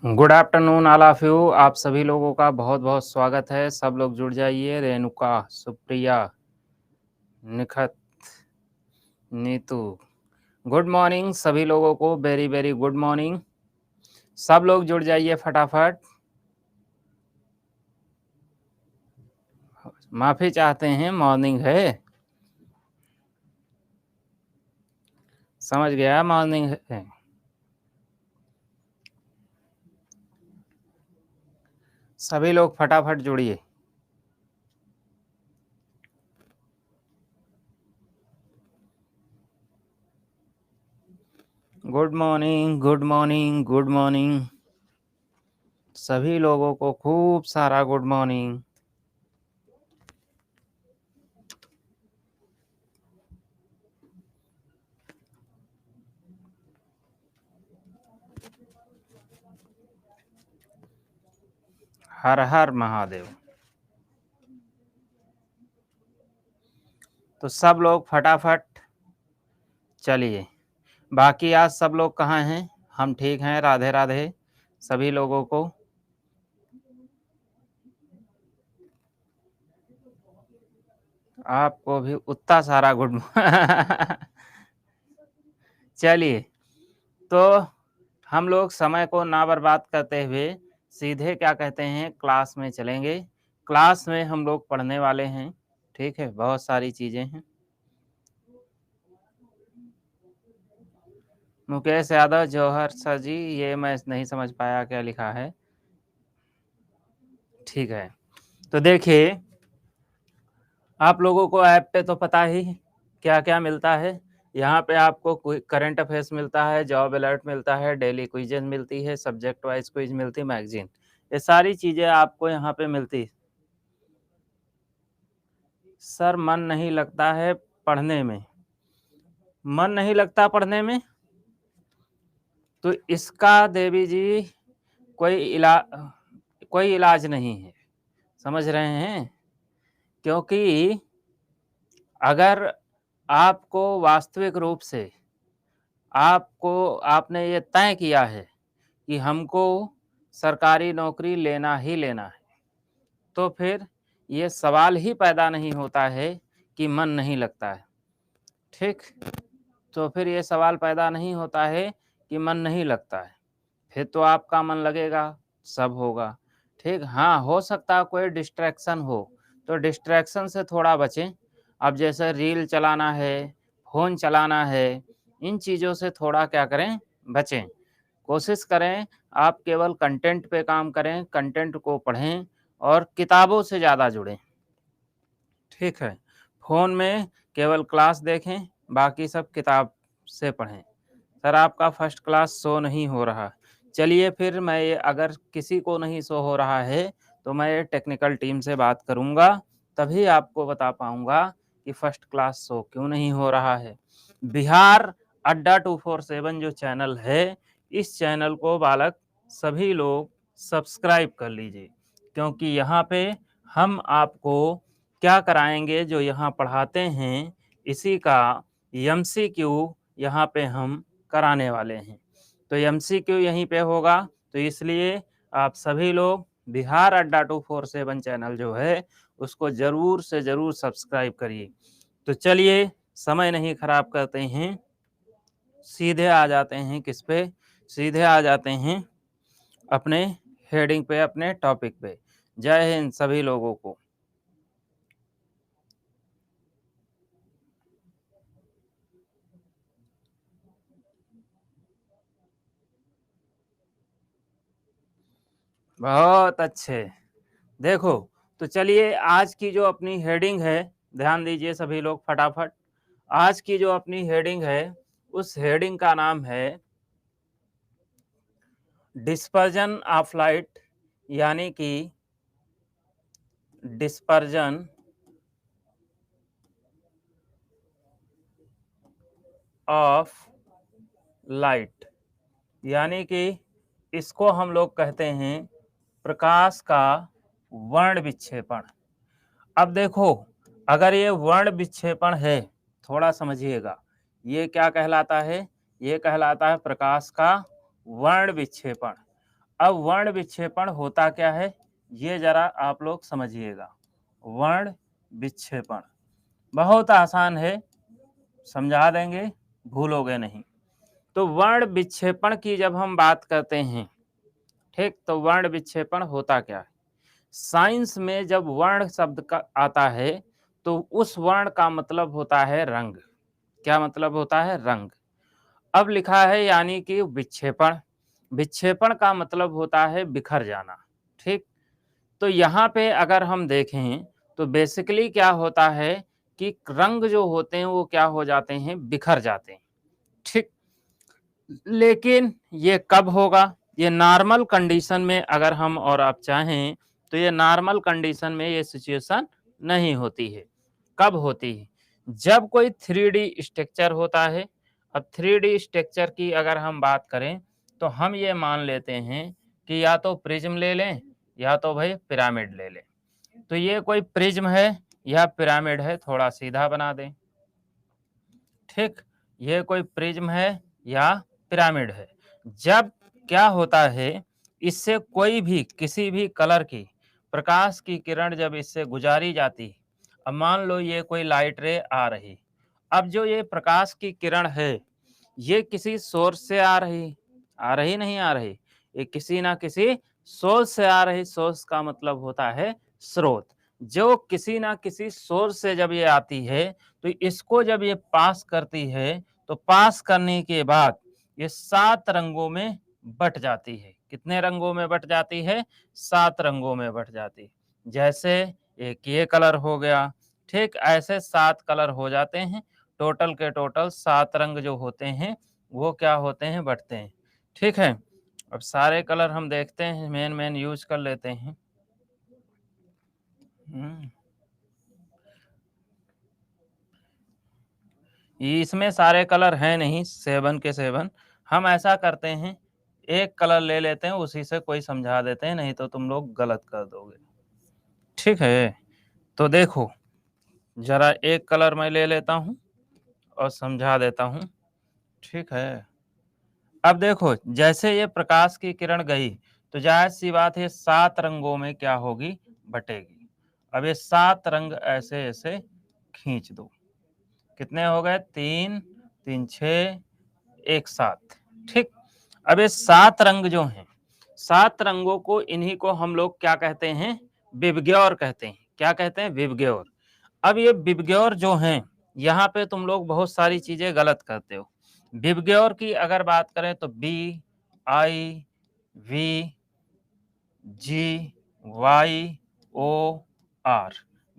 Good afternoon all of you. आप सभी लोगों का बहुत बहुत स्वागत है। सब लोग जुड़ जाइए। रेणुका, सुप्रिया, निखत, नीतू, गुड मॉर्निंग सभी लोगों को। Very very good morning. सब लोग जुड़ जाइए फटाफट। माफी चाहते हैं, मॉर्निंग है, समझ गया, मॉर्निंग है। सभी लोग फटाफट जुड़िए। Good morning, good morning, good morning. सभी लोगों को खूब सारा गुड मॉर्निंग। हर हर महादेव। तो सब लोग फटाफट चलिए। बाकी आज सब लोग कहाँ हैं? हम ठीक हैं, राधे राधे सभी लोगों को। आपको भी उतना सारा गुड चलिए, तो हम लोग समय को ना बर्बाद करते हुए सीधे क्या कहते हैं, क्लास में चलेंगे। क्लास में हम लोग पढ़ने वाले हैं, ठीक है, बहुत सारी चीजें हैं। मुकेश यादव, जौहर सर जी, ये मैं नहीं समझ पाया क्या लिखा है। ठीक है, तो देखिए, आप लोगों को ऐप पे तो पता ही क्या क्या मिलता है। यहाँ पे आपको करंट अफेयर्स मिलता है, जॉब अलर्ट मिलता है, डेली क्विजेज मिलती है, सब्जेक्ट वाइज क्विज मिलती है, मैगजीन, ये सारी चीज़ें आपको यहाँ पे मिलती। सर मन नहीं लगता है पढ़ने में। मन नहीं लगता पढ़ने में, तो इसका देवी जी कोई इलाज नहीं है, समझ रहे हैं? क्योंकि अगर आपको वास्तविक रूप से आपने ये तय किया है कि हमको सरकारी नौकरी लेना ही लेना है, तो फिर ये सवाल ही पैदा नहीं होता है कि मन नहीं लगता है। ठीक, तो फिर ये सवाल पैदा नहीं होता है कि मन नहीं लगता है। फिर तो आपका मन लगेगा, सब होगा। ठीक, हाँ, हो सकता है कोई डिस्ट्रैक्शन हो, तो डिस्ट्रैक्शन से थोड़ा बचें। अब जैसे रील चलाना है, फ़ोन चलाना है, इन चीज़ों से थोड़ा क्या करें, बचें। कोशिश करें आप केवल कंटेंट पे काम करें, कंटेंट को पढ़ें और किताबों से ज़्यादा जुड़ें। ठीक है, फ़ोन में केवल क्लास देखें, बाकी सब किताब से पढ़ें। सर आपका फर्स्ट क्लास शो नहीं हो रहा। चलिए फिर मैं ये, अगर किसी को नहीं शो हो रहा है तो मैं ये टेक्निकल टीम से बात करूँगा, तभी आपको बता पाऊँगा कि फर्स्ट क्लास शो क्यों नहीं हो रहा है। बिहार अड्डा 247 जो चैनल है, इस चैनल को बालक सभी लोग सब्सक्राइब कर लीजिए, क्योंकि यहाँ पे हम आपको क्या कराएंगे, जो यहाँ पढ़ाते हैं इसी का एमसीक्यू यहाँ पे हम कराने वाले हैं। तो एमसीक्यू यहीं पे होगा, तो इसलिए आप सभी लोग बिहार अड्डा 247 चैनल जो है उसको ज़रूर से ज़रूर सब्सक्राइब करिए। तो चलिए, समय नहीं खराब करते हैं, सीधे आ जाते हैं किस पे, सीधे आ जाते हैं अपने हेडिंग पे, अपने टॉपिक पे। जय हिंद सभी लोगों को। बहुत अच्छे। देखो, तो चलिए आज की जो अपनी हेडिंग है, ध्यान दीजिए सभी लोग फटाफट। आज की जो अपनी हेडिंग है, उस हेडिंग का नाम है डिस्पर्जन ऑफ लाइट, यानी कि डिस्पर्जन ऑफ लाइट, यानी कि इसको हम लोग कहते हैं प्रकाश का वर्ण विक्षेपण। अब देखो, अगर ये वर्ण विक्षेपण है, थोड़ा समझिएगा, ये क्या कहलाता है? ये कहलाता है प्रकाश का वर्ण विक्षेपण। अब वर्ण विक्षेपण होता क्या है, ये जरा आप लोग समझिएगा। वर्ण विक्षेपण बहुत आसान है, समझा देंगे, भूलोगे नहीं। तो वर्ण विक्षेपण की जब हम बात करते हैं, ठीक, तो वर्ण विक्षेपण होता क्या है? साइंस में जब वर्ण शब्द का आता है तो उस वर्ण का मतलब होता है रंग। क्या मतलब होता है? रंग। अब लिखा है यानी कि विक्षेपण, विक्षेपण का मतलब होता है बिखर जाना, ठीक। तो यहाँ पे अगर हम देखें तो बेसिकली क्या होता है कि रंग जो होते हैं वो क्या हो जाते हैं, बिखर जाते हैं, ठीक। लेकिन ये कब होगा? ये नॉर्मल कंडीशन में अगर हम और आप चाहें तो ये नॉर्मल कंडीशन में ये सिचुएशन नहीं होती है। कब होती है? जब कोई 3D स्ट्रक्चर होता है। अब 3D स्ट्रक्चर की अगर हम बात करें तो हम ये मान लेते हैं कि या तो प्रिज्म ले लें या तो भाई पिरामिड ले लें। तो ये कोई प्रिज्म है या पिरामिड है, थोड़ा सीधा बना दें, ठीक। ये कोई प्रिज्म है या पिरामिड है। जब क्या होता है, इससे कोई भी किसी भी कलर की प्रकाश की किरण जब इससे गुजारी जाती, अब मान लो ये कोई लाइट रे आ रही, अब जो ये प्रकाश की किरण है ये किसी सोर्स से आ रही नहीं आ रही, ये किसी ना किसी सोर्स से आ रही। सोर्स का मतलब होता है स्रोत। जो किसी ना किसी सोर्स से जब ये आती है तो इसको जब ये पास करती है तो पास करने के बाद ये 7 रंगों में बट जाती है। कितने रंगों में बट जाती है? 7 रंगों में बट जाती है। जैसे एक ये कलर हो गया, ठीक, ऐसे 7 कलर हो जाते हैं। टोटल के टोटल 7 रंग जो होते हैं वो क्या होते हैं, बटते हैं, ठीक है। अब सारे कलर हम देखते हैं, मेन यूज कर लेते हैं। इसमें सारे कलर हैं नहीं 7 के 7। हम ऐसा करते हैं, एक कलर ले लेते हैं, उसी से कोई समझा देते हैं, नहीं तो तुम लोग गलत कर दोगे, ठीक है। तो देखो जरा एक कलर मैं ले लेता हूं और समझा देता हूं, ठीक है। अब देखो जैसे ये प्रकाश की किरण गई तो जाहिर सी बात है 7 रंगों में क्या होगी, बटेगी। अब ये 7 रंग ऐसे ऐसे खींच दो, कितने हो गए? 3 3 6 1 7, ठीक। अब ये 7 रंग जो हैं, 7 रंगों को इन्हीं को हम लोग क्या कहते हैं, विबग्योर कहते हैं। क्या कहते हैं? विबग्योर। अब ये विबग्योर जो हैं, यहाँ पे तुम लोग बहुत सारी चीजें गलत करते हो। विबग्योर की अगर बात करें तो BIVGYOR,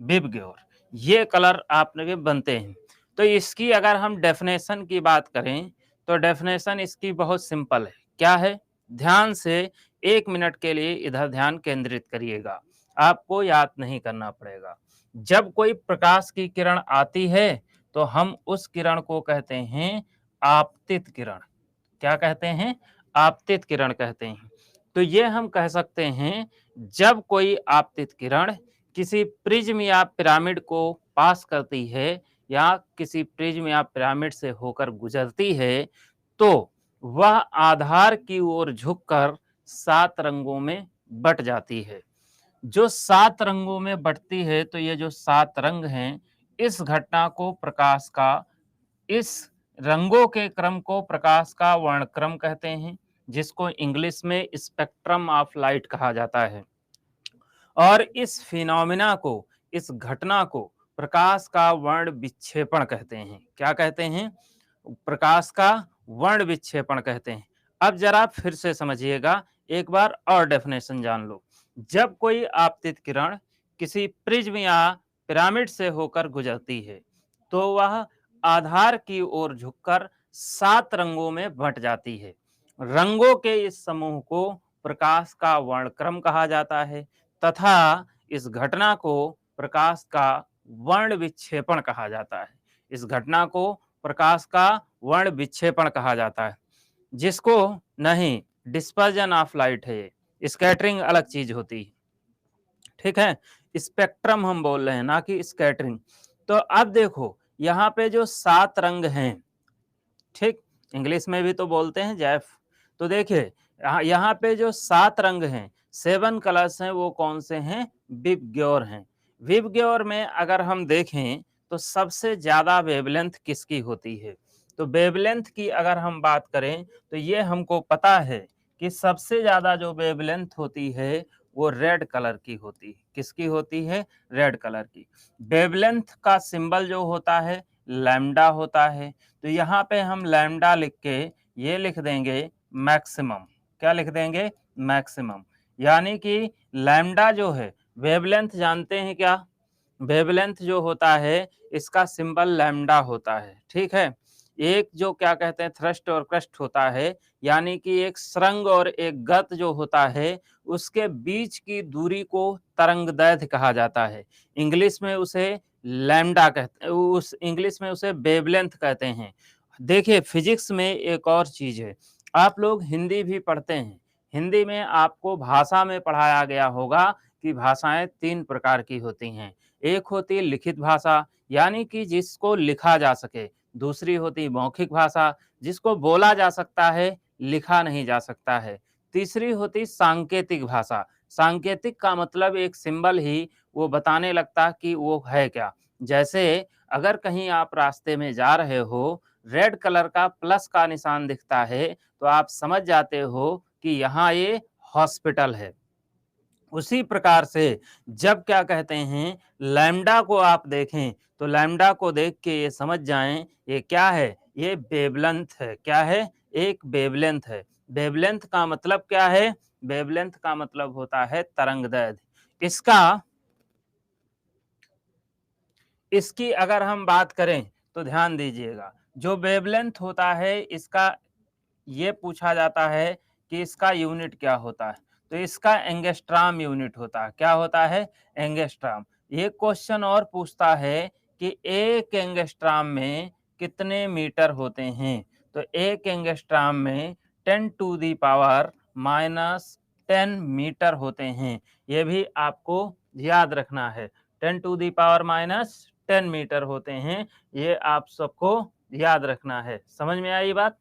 विबग्योर, ये कलर आपने के बनते हैं। तो इसकी अगर हम डेफिनेशन की बात करें तो डेफिनेशन इसकी बहुत सिंपल है। क्या है? ध्यान से 1 मिनट के लिए इधर ध्यान केंद्रित करिएगा, आपको याद नहीं करना पड़ेगा। जब कोई प्रकाश की किरण आती है तो हम उस किरण को कहते हैं आपतित किरण। क्या कहते हैं? आपतित किरण कहते हैं। तो ये हम कह सकते हैं जब कोई आपतित किरण किसी प्रिज्म या पिरामिड को पास करती है या किसी प्रिज्म या पिरामिड से होकर गुजरती है तो वह आधार की ओर झुककर 7 रंगों में बट जाती है। जो 7 रंगों में बटती है तो ये जो 7 रंग हैं, इस घटना को प्रकाश का, इस रंगों के क्रम को प्रकाश का वर्णक्रम कहते हैं, जिसको इंग्लिश में स्पेक्ट्रम ऑफ लाइट कहा जाता है। और इस फिनोमिना को, इस घटना को प्रकाश का वर्ण विक्षेपण कहते हैं। क्या कहते हैं? प्रकाश का वर्ण विक्षेपण कहते हैं। अब जरा फिर से समझिएगा, एक बार और डेफिनेशन जान लो। जब कोई आपतित किरण किसी प्रिज्म या पिरामिड से होकर गुजरती है तो वह आधार की ओर झुककर 7 रंगों में बंट जाती है। रंगों के इस समूह को प्रकाश का वर्णक्रम कहा जाता है तथा इस घटना को प्रकाश का वर्ण विक्षेपण कहा जाता है। इस घटना को प्रकाश का वर्ण विक्षेपण कहा जाता है, जिसको नहीं डिस्पर्जन ऑफ लाइट है, स्कैटरिंग अलग चीज होती है, ठीक है। स्पेक्ट्रम हम बोल रहे हैं, ना कि स्कैटरिंग। तो अब देखो यहाँ पे जो 7 रंग हैं, ठीक, इंग्लिश में भी तो बोलते हैं जैफ। तो देखिए यहाँ पे जो 7 रंग हैं, 7 कलर्स हैं, वो कौन से हैं? विबग्योर हैं। विबग्योर में अगर हम देखें तो सबसे ज़्यादा वेवलेंथ किसकी होती है? तो वेवलेंथ की अगर हम बात करें तो ये हमको पता है कि सबसे ज़्यादा जो वेवलेंथ होती है वो रेड कलर की होती है। किसकी होती है? रेड कलर की। वेवलेंथ का सिंबल जो होता है लैम्डा होता है। तो यहाँ पे हम लैम्डा लिख के ये लिख देंगे मैक्सिमम। क्या लिख देंगे? मैक्सिमम। यानी कि लैम्डा जो है वेवलेंथ जानते हैं क्या? वेवलेंथ जो होता है इसका सिंबल लैम्डा होता है, ठीक है। एक जो क्या कहते हैं थ्रस्ट और क्रस्ट होता है, यानी कि एक सुरंग और एक गर्त जो होता है उसके बीच की दूरी को तरंगदैर्घ्य कहा जाता है। इंग्लिश में उसे लैम्डा कहते हैं, उस इंग्लिश में उसे वेवलेंथ कहते हैं। देखिए फिजिक्स में एक और चीज है, आप लोग हिंदी भी पढ़ते हैं। हिंदी में आपको भाषा में पढ़ाया गया होगा कि भाषाएं 3 प्रकार की होती हैं। एक होती है लिखित भाषा, यानी कि जिसको लिखा जा सके। दूसरी होती है मौखिक भाषा, जिसको बोला जा सकता है, लिखा नहीं जा सकता है। तीसरी होती सांकेतिक भाषा। सांकेतिक का मतलब एक सिंबल ही वो बताने लगता कि वो है क्या। जैसे अगर कहीं आप रास्ते में जा रहे हो, रेड कलर का प्लस का निशान दिखता है, तो आप समझ जाते हो कि यहाँ ये हॉस्पिटल है। उसी प्रकार से जब क्या कहते हैं लैम्डा को आप देखें तो लैम्डा को देख के ये समझ जाएं ये क्या है? ये वेवलेंथ है। क्या है? एक वेवलेंथ है। वेवलेंथ का मतलब क्या है? वेवलेंथ का मतलब होता है तरंगदैर्घ्य। इसकी अगर हम बात करें तो ध्यान दीजिएगा, जो वेवलेंथ होता है इसका ये पूछा जाता है कि इसका यूनिट क्या होता है? तो इसका एंगस्ट्रॉम यूनिट होता है। क्या होता है? एंगस्ट्रॉम। ये क्वेश्चन और पूछता है कि एक एंगस्ट्रॉम में कितने मीटर होते हैं? तो एक एंगस्ट्रॉम में 10 to the power minus 10 metre होते हैं। ये भी आपको याद रखना है। 10 to the power minus 10 metre होते हैं। ये आप सबको याद रखना है। समझ में आई बात?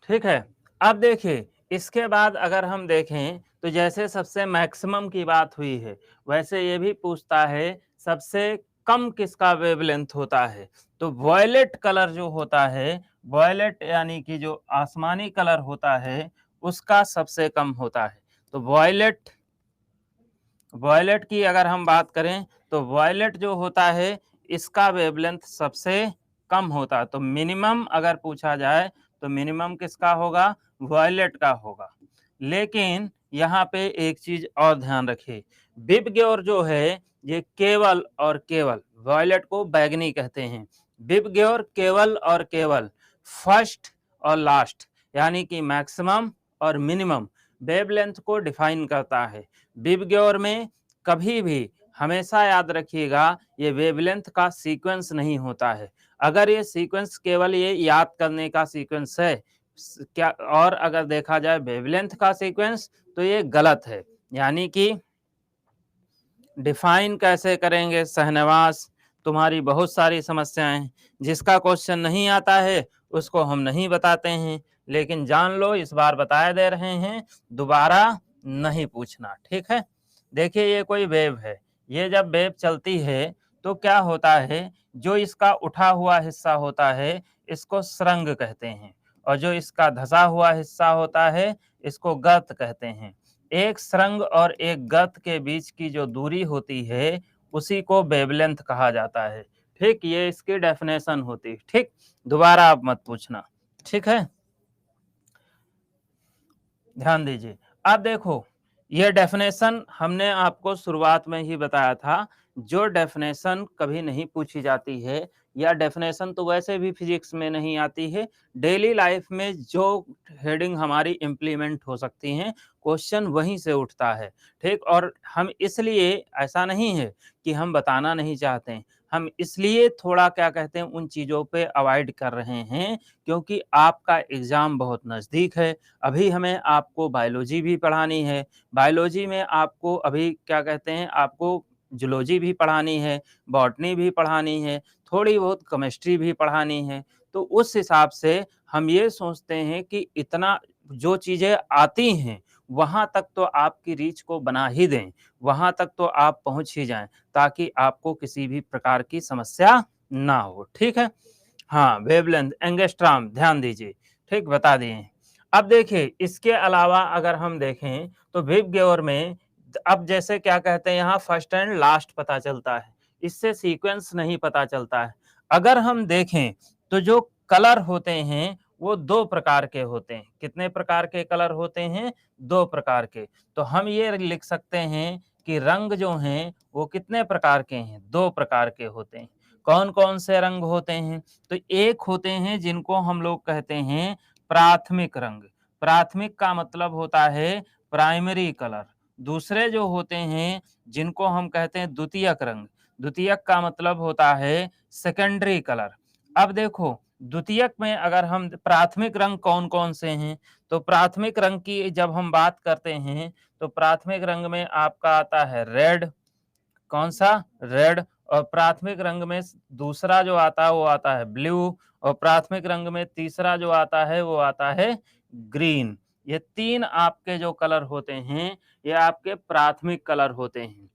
ठीक है। अब देखिए इसके बाद अगर हम देखें तो जैसे सबसे मैक्सिमम की बात हुई है, वैसे ये भी पूछता है सबसे कम किसका वेवलेंथ होता है? तो वॉयलेट कलर जो होता है, वॉयलेट यानी कि जो आसमानी कलर होता है उसका सबसे कम होता है। तो वॉयलेट वॉयलेट की अगर हम बात करें तो वॉयलेट जो होता है इसका वेवलेंथ सबसे कम होता है। तो मिनिमम अगर पूछा जाए तो मिनिमम किसका होगा? वॉयलेट का होगा। लेकिन यहाँ पे एक चीज और ध्यान रखिए, विबग्योर जो है ये केवल और केवल, वॉयलेट को बैगनी कहते हैं, विबग्योर केवल और केवल फर्स्ट और लास्ट यानी कि मैक्सिमम और मिनिमम वेवलेंथ को डिफाइन करता है। विबग्योर में कभी भी हमेशा याद रखिएगा ये वेवलेंथ का सीक्वेंस नहीं होता है। अगर ये सीक्वेंस केवल ये याद करने का सीक्वेंस है क्या, और अगर देखा जाए वेवलेंथ का सीक्वेंस तो ये गलत है। यानी कि डिफाइन कैसे करेंगे शहनवाज? तुम्हारी बहुत सारी समस्याएं, जिसका क्वेश्चन नहीं आता है उसको हम नहीं बताते हैं, लेकिन जान लो इस बार बताए दे रहे हैं, दोबारा नहीं पूछना, ठीक है। देखिए ये कोई वेव है, ये जब वेव चलती है तो क्या होता है, जो इसका उठा हुआ हिस्सा होता है इसको सुरंग कहते हैं, और जो इसका धसा हुआ हिस्सा होता है इसको गर्त कहते हैं। एक सुरंग और एक गर्त के बीच की जो दूरी होती है उसी को वेवलेंथ कहा जाता है। ठीक, ये इसकी डेफिनेशन होती है। ठीक, दोबारा आप मत पूछना, ठीक है। ध्यान दीजिए। अब देखो ये डेफिनेशन हमने आपको शुरुआत में ही बताया था, जो डेफिनेशन कभी नहीं पूछी जाती है, या डेफिनेशन तो वैसे भी फिजिक्स में नहीं आती है, डेली लाइफ में जो हेडिंग हमारी इम्प्लीमेंट हो सकती हैं, क्वेश्चन वहीं से उठता है। ठीक, और हम इसलिए, ऐसा नहीं है कि हम बताना नहीं चाहते हैं, हम इसलिए थोड़ा क्या कहते हैं उन चीज़ों पे अवॉइड कर रहे हैं क्योंकि आपका एग्ज़ाम बहुत नज़दीक है। अभी हमें आपको बायोलॉजी भी पढ़ानी है, बायोलॉजी में आपको अभी क्या कहते हैं आपको जूलॉजी भी पढ़ानी है, बॉटनी भी पढ़ानी है। थोड़ी बहुत केमिस्ट्री भी पढ़ानी है, तो उस हिसाब से हम ये सोचते हैं कि इतना जो चीज़ें आती हैं, वहाँ तक तो आपकी रीच को बना ही दें, वहाँ तक तो आप पहुँच ही जाएँ, ताकि आपको किसी भी प्रकार की समस्या ना हो, ठीक है? हाँ, वेवलेंथ, एंगस्ट्रॉम ध्यान दीजिए, ठीक बता दिए हैं। अब देखिए इसके अलावा अगर हम देखें तो विबग्योर में अब जैसे क्या कहते हैं यहाँ फर्स्ट एंड लास्ट पता चलता है, इससे सीक्वेंस नहीं पता चलता है। अगर हम देखें तो जो कलर होते हैं वो 2 प्रकार के होते हैं। कितने प्रकार के कलर होते हैं? 2 प्रकार के। तो हम ये लिख सकते हैं कि रंग जो हैं वो कितने प्रकार के हैं? 2 प्रकार के होते हैं। कौन-कौन से रंग होते हैं? तो एक होते हैं जिनको हम लोग कहते हैं प्राथमिक रंग। प्राथमिक का मतलब होता है प्राइमरी कलर। दूसरे जो होते हैं जिनको हम कहते हैं द्वितीयक रंग। द्वितीयक का मतलब होता है सेकेंडरी कलर। अब देखो द्वितीयक में अगर हम प्राथमिक रंग कौन-कौन से हैं? तो प्राथमिक रंग की जब हम बात करते हैं तो प्राथमिक रंग में आपका आता है रेड, कौन-सा? रेड। और प्राथमिक रंग में दूसरा जो आता है वो आता है ब्लू, और प्राथमिक रंग में तीसरा जो आता है वो आता है ग्रीन। ये 3 आपके जो कलर होते हैं, ये आपके प्राथमिक कलर होते हैं।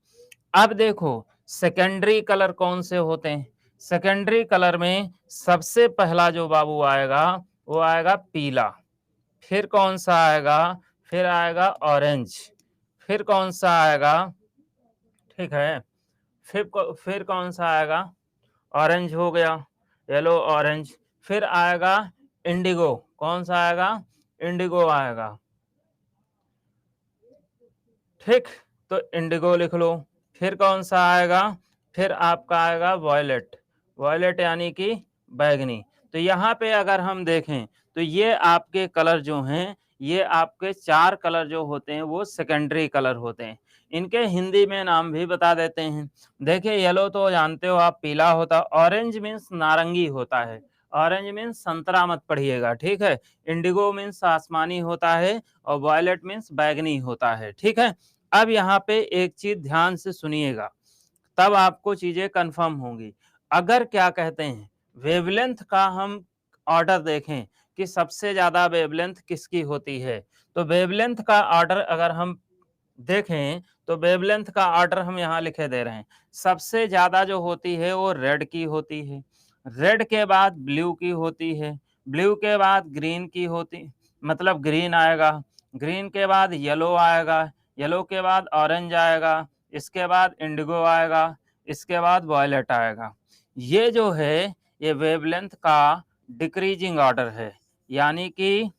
अब देखो सेकेंडरी कलर कौन से होते हैं? सेकेंडरी कलर में सबसे पहला जो बाबू आएगा, वो आएगा पीला। फिर कौन-सा आएगा? फिर आएगा ऑरेंज। फिर कौन-सा आएगा? ठीक है। फिर कौन-सा आएगा? ऑरेंज हो गया, येलो ऑरेंज। फिर आएगा इंडिगो, कौन-सा आएगा? इंडिगो आएगा। ठीक, तो इंडिगो लिख लो। फिर कौन-सा आएगा? फिर आपका आएगा वॉयलेट, वॉयलेट यानी कि बैंगनी। तो यहाँ पे अगर हम देखें, तो ये आपके कलर जो हैं, ये आपके 4 कलर जो होते हैं, वो सेकेंडरी कलर होते हैं। इनके हिंदी में नाम भी बता देते हैं। देखिए येलो तो जानते हो आप पीला होता है, ऑरेंज मीन्स नारंगी होता है, ऑरेंज मीन्स संतरा मत पढ़िएगा, ठीक है? इंडिगो मीन्स आसमानी होता है और वॉयलेट मीन्स बैंगनी होता है, ठीक है? अब यहाँ पे एक चीज ध्यान से सुनिएगा, तब आपको चीजें कंफर्म होंगी। अगर क्या कहते हैं वेवलेंथ का हम ऑर्डर देखें कि सबसे ज्यादा वेवलेंथ किसकी होती है, तो वेवलेंथ का ऑर्डर अगर हम देखें तो वेवलेंथ का ऑर्डर हम यहाँ लिखे दे रहे हैं। सबसे ज्यादा जो होती है वो रेड की होती है, रेड के बाद ब्लू की होती है, ब्लू के बाद ग्रीन की होती मतलब ग्रीन आएगा, ग्रीन के बाद येलो आएगा, येलो के बाद ऑरेंज आएगा, इसके बाद इंडिगो आएगा, इसके बाद वॉयलेट आएगा। ये जो है ये वेवलेंथ का डिक्रीजिंग ऑर्डर है, यानी कि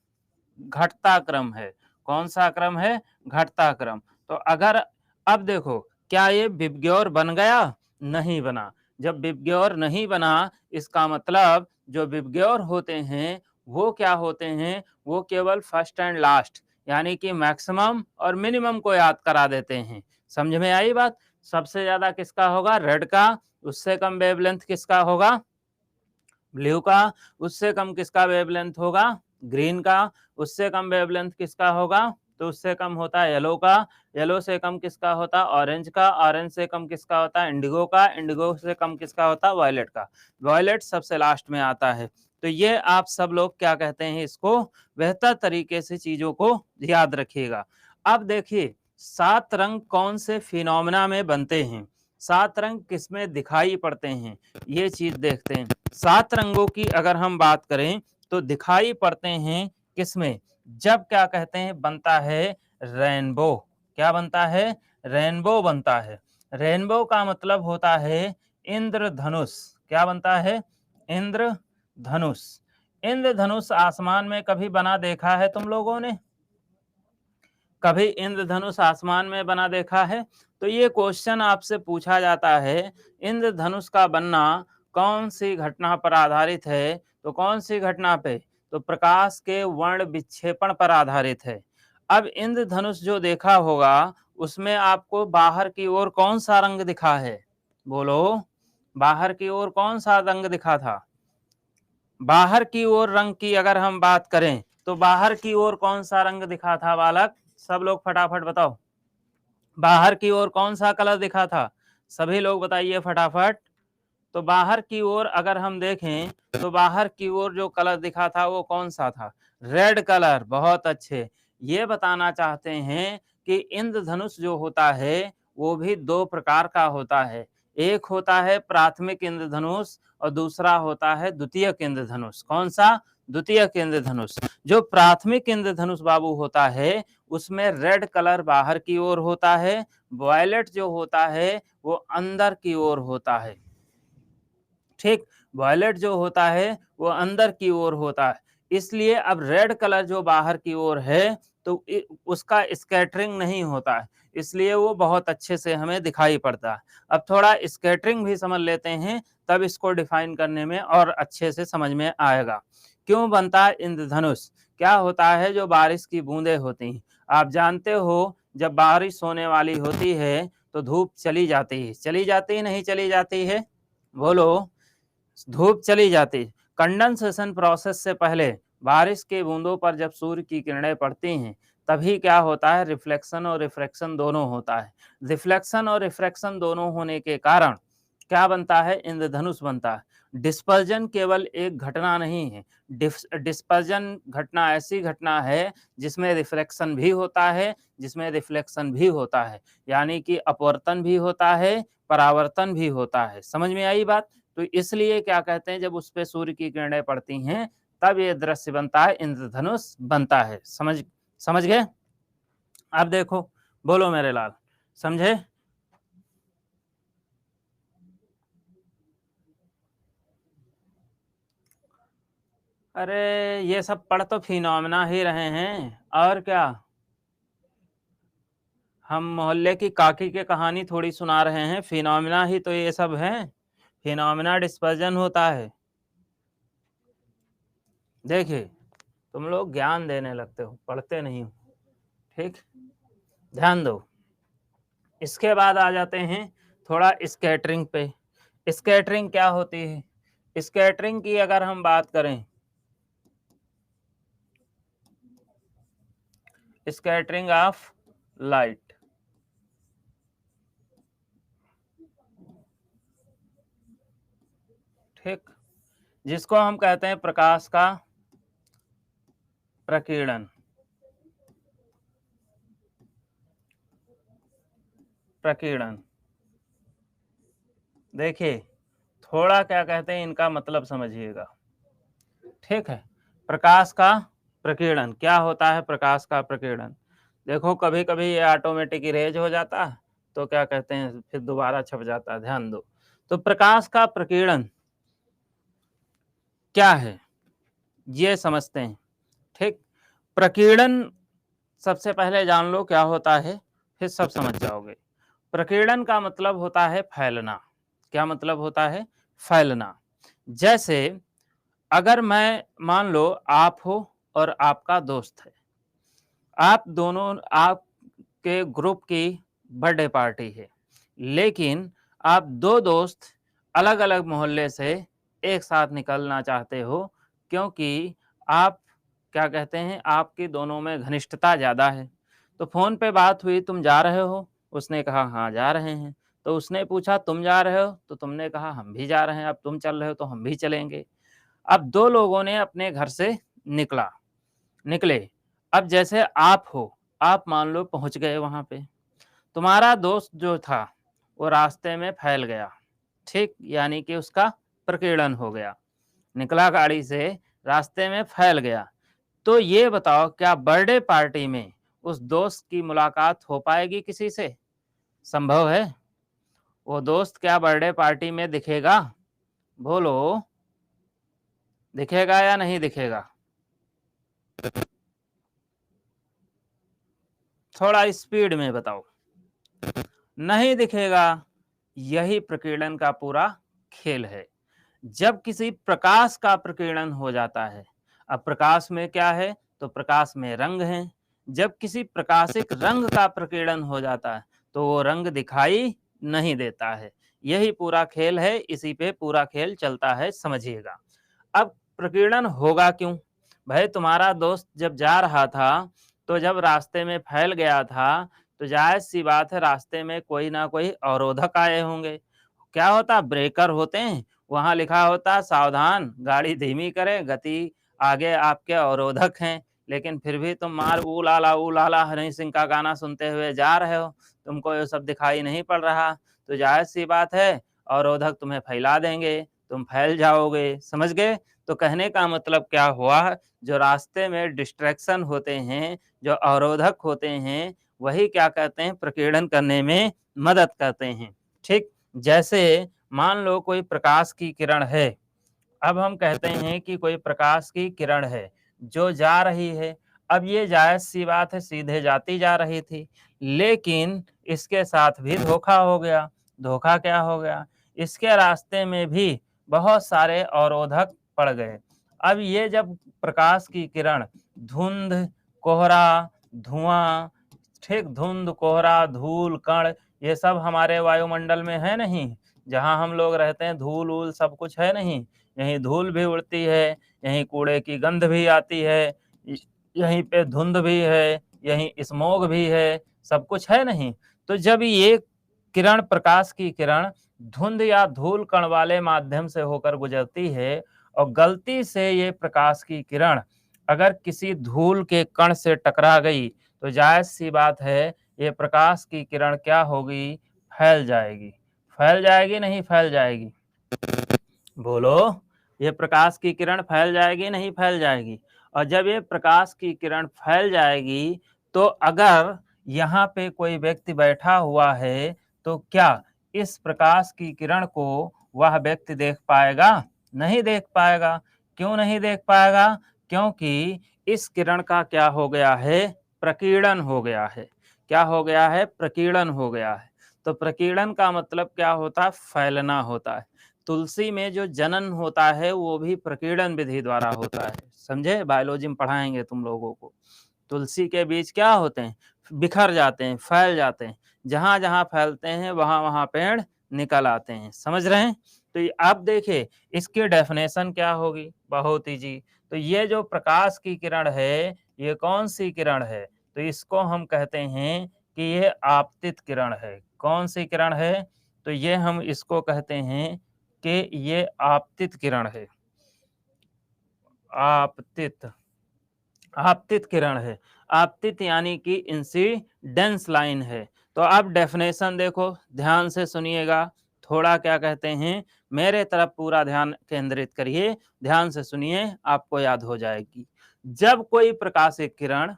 घटता क्रम है। कौन सा क्रम है? घटता क्रम। तो अगर अब देखो क्या ये विबग्योर बन गया? नहीं बना। जब विबग्योर नहीं बना इसका मतलब जो विबग्योर होते हैं वो क्या होते हैं? वो केवल फर्स्ट एंड लास्ट यानी कि मैक्सिमम और मिनिमम को याद करा देते हैं। समझ में आई बात? सबसे ज्यादा किसका होगा? रेड का। उससे कम वेवलेंथ किसका होगा? ब्लू का। उससे कम किसका वेवलेंथ होगा? ग्रीन का। उससे कम वेवलेंथ किसका होगा? तो उससे कम होता है येलो का। येलो से कम किसका होता है? ऑरेंज का। ऑरेंज से कम किसका होता है? इंडिगो का। इंडिगो से कम किसका होता है? वॉयलेट का। वॉयलेट सबसे लास्ट में आता है। तो ये आप सब लोग क्या कहते हैं, इसको बेहतर तरीके से चीजों को याद रखिएगा। अब देखिए 7 रंग कौन से फिनोमेना में बनते हैं, 7 रंग किसमें दिखाई पड़ते हैं, ये चीज देखते हैं। 7 रंगों की अगर हम बात करें तो दिखाई पड़ते हैं किसमें? जब क्या कहते हैं बनता है रेनबो। क्या बनता है? रेनबो बनता है। रेनबो का मतलब होता है इंद्रधनुष। क्या बनता है? इंद्रधनुष। इंद्रधनुष आसमान में कभी बना देखा है तुम लोगों ने? कभी इंद्रधनुष आसमान में बना देखा है? तो ये क्वेश्चन आपसे पूछा जाता है इंद्रधनुष का बनना कौन सी घटना पर आधारित है? तो कौन सी घटना पे? तो प्रकाश के वर्ण विक्षेपण पर आधारित है। अब इंद्रधनुष जो देखा होगा उसमें आपको बाहर की ओर कौन सा रंग दिखा है? बोलो, बाहर की ओर कौन सा रंग दिखा था? बाहर की ओर रंग की अगर हम बात करें तो बाहर की ओर कौन सा रंग दिखा था बालक? सब लोग फटाफट बताओ, बाहर की ओर कौन सा कलर दिखा था? सभी लोग बताइए फटाफट। तो बाहर की ओर अगर हम देखें तो बाहर की ओर जो कलर दिखा था वो कौन सा था? Red colour. बहुत अच्छे। ये बताना चाहते हैं कि इंद्रधनुष जो होता है वो भी दो प्रकार का होता है। एक होता है प्राथमिक इंद्रधनुष और दूसरा होता है द्वितीयक इंद्रधनुष। कौन सा? द्वितीयक इंद्रधनुष। जो प्राथमिक इंद्रधनुष बाबू होता है उसमें रेड कलर बाहर की ओर होता है, वायलेट जो होता है वो अंदर की ओर होता है। ठीक, वॉयलेट जो होता है वो अंदर की ओर होता है। इसलिए अब रेड कलर जो बाहर की ओर है तो उसका स्कैटरिंग नहीं होता है, इसलिए वो बहुत अच्छे से हमें दिखाई पड़ता है। अब थोड़ा स्कैटरिंग भी समझ लेते हैं, तब इसको डिफाइन करने में और अच्छे से समझ में आएगा। क्यों बनता है इंद्रधनुष? क्या होता है? जो बारिश की बूंदें होती हैं, आप जानते हो जब बारिश होने वाली होती है तो धूप चली जाती है। चली जाती है, नहीं चली जाती है? बोलो। धूप चली जाती। कंडेंसेशन प्रोसेस से पहले बारिश की बूंदों पर जब सूर्य की किरणें पड़ती हैं तभी क्या होता है? रिफ्लेक्शन और रिफ्रैक्शन दोनों होता है। रिफ्लेक्शन और रिफ्रैक्शन दोनों होने के कारण क्या बनता है? इंद्रधनुष बनता है। डिस्पर्जन केवल एक घटना नहीं है। डिस्पर्जन घटना ऐसी घटना है जिसमें रिफ्लेक्शन भी होता है, जिसमें रिफ्लेक्शन भी होता है, यानी कि अपवर्तन भी होता है, परावर्तन भी होता है। समझ में आई बात? तो इसलिए क्या कहते हैं, जब उस पे सूर्य की किरणें पड़ती हैं तब ये दृश्य बनता है, इंद्रधनुष बनता है। समझ समझ गए? अब देखो, बोलो मेरे लाल, समझे? अरे ये सब पढ़ तो फिनोमेना ही रहे हैं, और क्या। हम मोहल्ले की काकी के कहानी थोड़ी सुना रहे हैं, फिनोमेना ही तो ये सब है। फिनोमेना डिस्पर्जन होता है। देखिए, तुम लोग ज्ञान देने लगते हो, पढ़ते नहीं हो। ठीक, ध्यान दो। इसके बाद आ जाते हैं थोड़ा स्कैटरिंग पे। स्कैटरिंग क्या होती है? स्कैटरिंग की अगर हम बात करें, स्कैटरिंग ऑफ लाइट, ठीक, जिसको हम कहते हैं प्रकाश का प्रकीर्णन। प्रकीर्णन, देखिए थोड़ा क्या कहते हैं इनका मतलब समझिएगा। ठीक है, प्रकाश का प्रकीर्णन क्या होता है? प्रकाश का प्रकीर्णन, देखो कभी कभी ये ऑटोमेटिक इरेज हो जाता है तो क्या कहते हैं फिर दोबारा छप जाता है, ध्यान दो। तो प्रकाश का प्रकीर्णन क्या है ये समझते हैं। ठीक, प्रकीर्णन सबसे पहले जान लो क्या होता है, फिर सब समझ जाओगे। प्रकीर्णन का मतलब होता है फैलना। क्या मतलब होता है? फैलना। जैसे अगर मैं, मान लो आप हो और आपका दोस्त है, आप दोनों, आपके ग्रुप की बर्थडे पार्टी है, लेकिन आप दो दोस्त अलग अलग मोहल्ले से एक साथ निकलना चाहते हो, क्योंकि आप क्या कहते हैं, आपकी दोनों में घनिष्ठता ज़्यादा है। तो फ़ोन पे बात हुई, तुम जा रहे हो? उसने कहा हाँ जा रहे हैं। तो उसने पूछा तुम जा रहे हो? तो तुमने कहा हम भी जा रहे हैं। अब तुम चल रहे हो तो हम भी चलेंगे। अब दो लोगों ने अपने घर से निकले। अब जैसे आप हो, आप मान लो पहुंच गए वहां पे, तुम्हारा दोस्त जो था वो रास्ते में फैल गया। ठीक, यानी कि उसका प्रकीर्णन हो गया, निकला गाड़ी से, रास्ते में फैल गया। तो ये बताओ क्या बर्थडे पार्टी में उस दोस्त की मुलाकात हो पाएगी किसी से? संभव है? वो दोस्त क्या बर्थडे पार्टी में दिखेगा? बोलो, दिखेगा या नहीं दिखेगा? थोड़ा स्पीड में बताओ। नहीं दिखेगा। यही प्रकीर्णन का पूरा खेल है। जब किसी प्रकाश का प्रकीर्णन हो जाता है, अब प्रकाश में क्या है? तो प्रकाश में रंग है। जब किसी प्रकाशिक रंग का प्रकीर्णन हो जाता है तो वो रंग दिखाई नहीं देता है। यही पूरा खेल है, इसी पे पूरा खेल चलता है, समझिएगा। अब प्रकीर्णन होगा क्यों? भाई तुम्हारा दोस्त जब जा रहा था तो जब रास्ते में फैल गया था तो जायज़ सी बात है रास्ते में कोई ना कोई अवरोधक आए होंगे। क्या होता, ब्रेकर होते हैं, वहाँ लिखा होता सावधान, गाड़ी धीमी करें, गति आगे आपके अवरोधक हैं, लेकिन फिर भी तुम मार ऊ लाला हनी सिंह का गाना सुनते हुए जा रहे हो, तुमको ये सब दिखाई नहीं पड़ रहा, तो जाहिर-सी बात है अवरोधक तुम्हें फैला देंगे, तुम फैल जाओगे, समझ गए? तो कहने का मतलब क्या हुआ, जो रास्ते में डिस्ट्रैक्शन होते हैं, जो अवरोधक होते हैं, वही क्या कहते हैं, प्रकीर्णन करने में मदद करते हैं, ठीक? जैसे मान लो कोई प्रकाश की किरण है, अब हम कहते हैं कि कोई प्रकाश की किरण है, जो जा रही है, अब ये जायज़-सी बात है सीधे जाती जा रही थी, लेकिन इसके साथ भी धोखा हो गया। धोखा क्या हो गया? इसके रास्ते में भी बहुत सारे अवरोधक पड़ गए। अब ये जब प्रकाश की किरण धुंध, कोहरा, धुआँ, ठीक धुंध, कोहरा, धूल, कण ये सब हमारे वायुमंडल में है नहीं? जहाँ हम लोग रहते हैं धूल-वूल सब कुछ है नहीं? यहीं धूल भी उड़ती है, यहीं कूड़े की गंध भी आती है, यहीं पे धुंध भी है, यहीं स्मॉग भी है, सब कुछ है नहीं? तो जब ये किरण प्रकाश की किरण धुंध या धूल कण वाले माध्यम से होकर गुजरती है और गलती से ये प्रकाश की किरण अगर किसी धूल के कण से टकरा गई, तो जायज़-सी बात है ये प्रकाश की किरण क्या होगी? फैल जाएगी। फैल जाएगी, नहीं फैल जाएगी? बोलो, ये प्रकाश की किरण फैल जाएगी, नहीं फैल जाएगी? और जब ये प्रकाश की किरण फैल जाएगी, तो अगर यहाँ पे कोई व्यक्ति बैठा हुआ है, तो क्या इस प्रकाश की किरण को वह व्यक्ति देख पाएगा? नहीं देख पाएगा। क्यों नहीं देख पाएगा? क्योंकि इस किरण का क्या हो गया है? प्रकीर्णन हो गया है। क्या हो गया है? प्रकीर्णन हो गया है। तो प्रकीर्णन का मतलब क्या होता है? फैलना होता है। तुलसी में जो जनन होता है वो भी प्रकीर्णन विधि द्वारा होता है, समझे? बायोलॉजी में पढ़ाएंगे तुम लोगों को। तुलसी के बीज क्या होते हैं? बिखर जाते हैं, फैल जाते हैं, जहां जहां फैलते हैं वहां वहां पेड़ निकल आते हैं, समझ रहे हैं? तो ये आप देखिए इसकी डेफिनेशन क्या होगी, बहुत ही जी। तो ये जो प्रकाश की किरण है, ये कौन सी किरण है? तो इसको हम कहते हैं कि ये आपतित किरण है। कौन सी किरण है? तो ये हम इसको कहते हैं कि ये आपतित किरण है। आपतित, आपतित किरण है। आपतित यानी कि इंसिडेंस लाइन है। तो अब डेफिनेशन देखो, ध्यान से सुनिएगा, थोड़ा क्या कहते हैं, मेरे तरफ पूरा ध्यान केंद्रित करिए, ध्यान से सुनिए, आपको याद हो जाएगी। जब कोई प्रकाशित किरण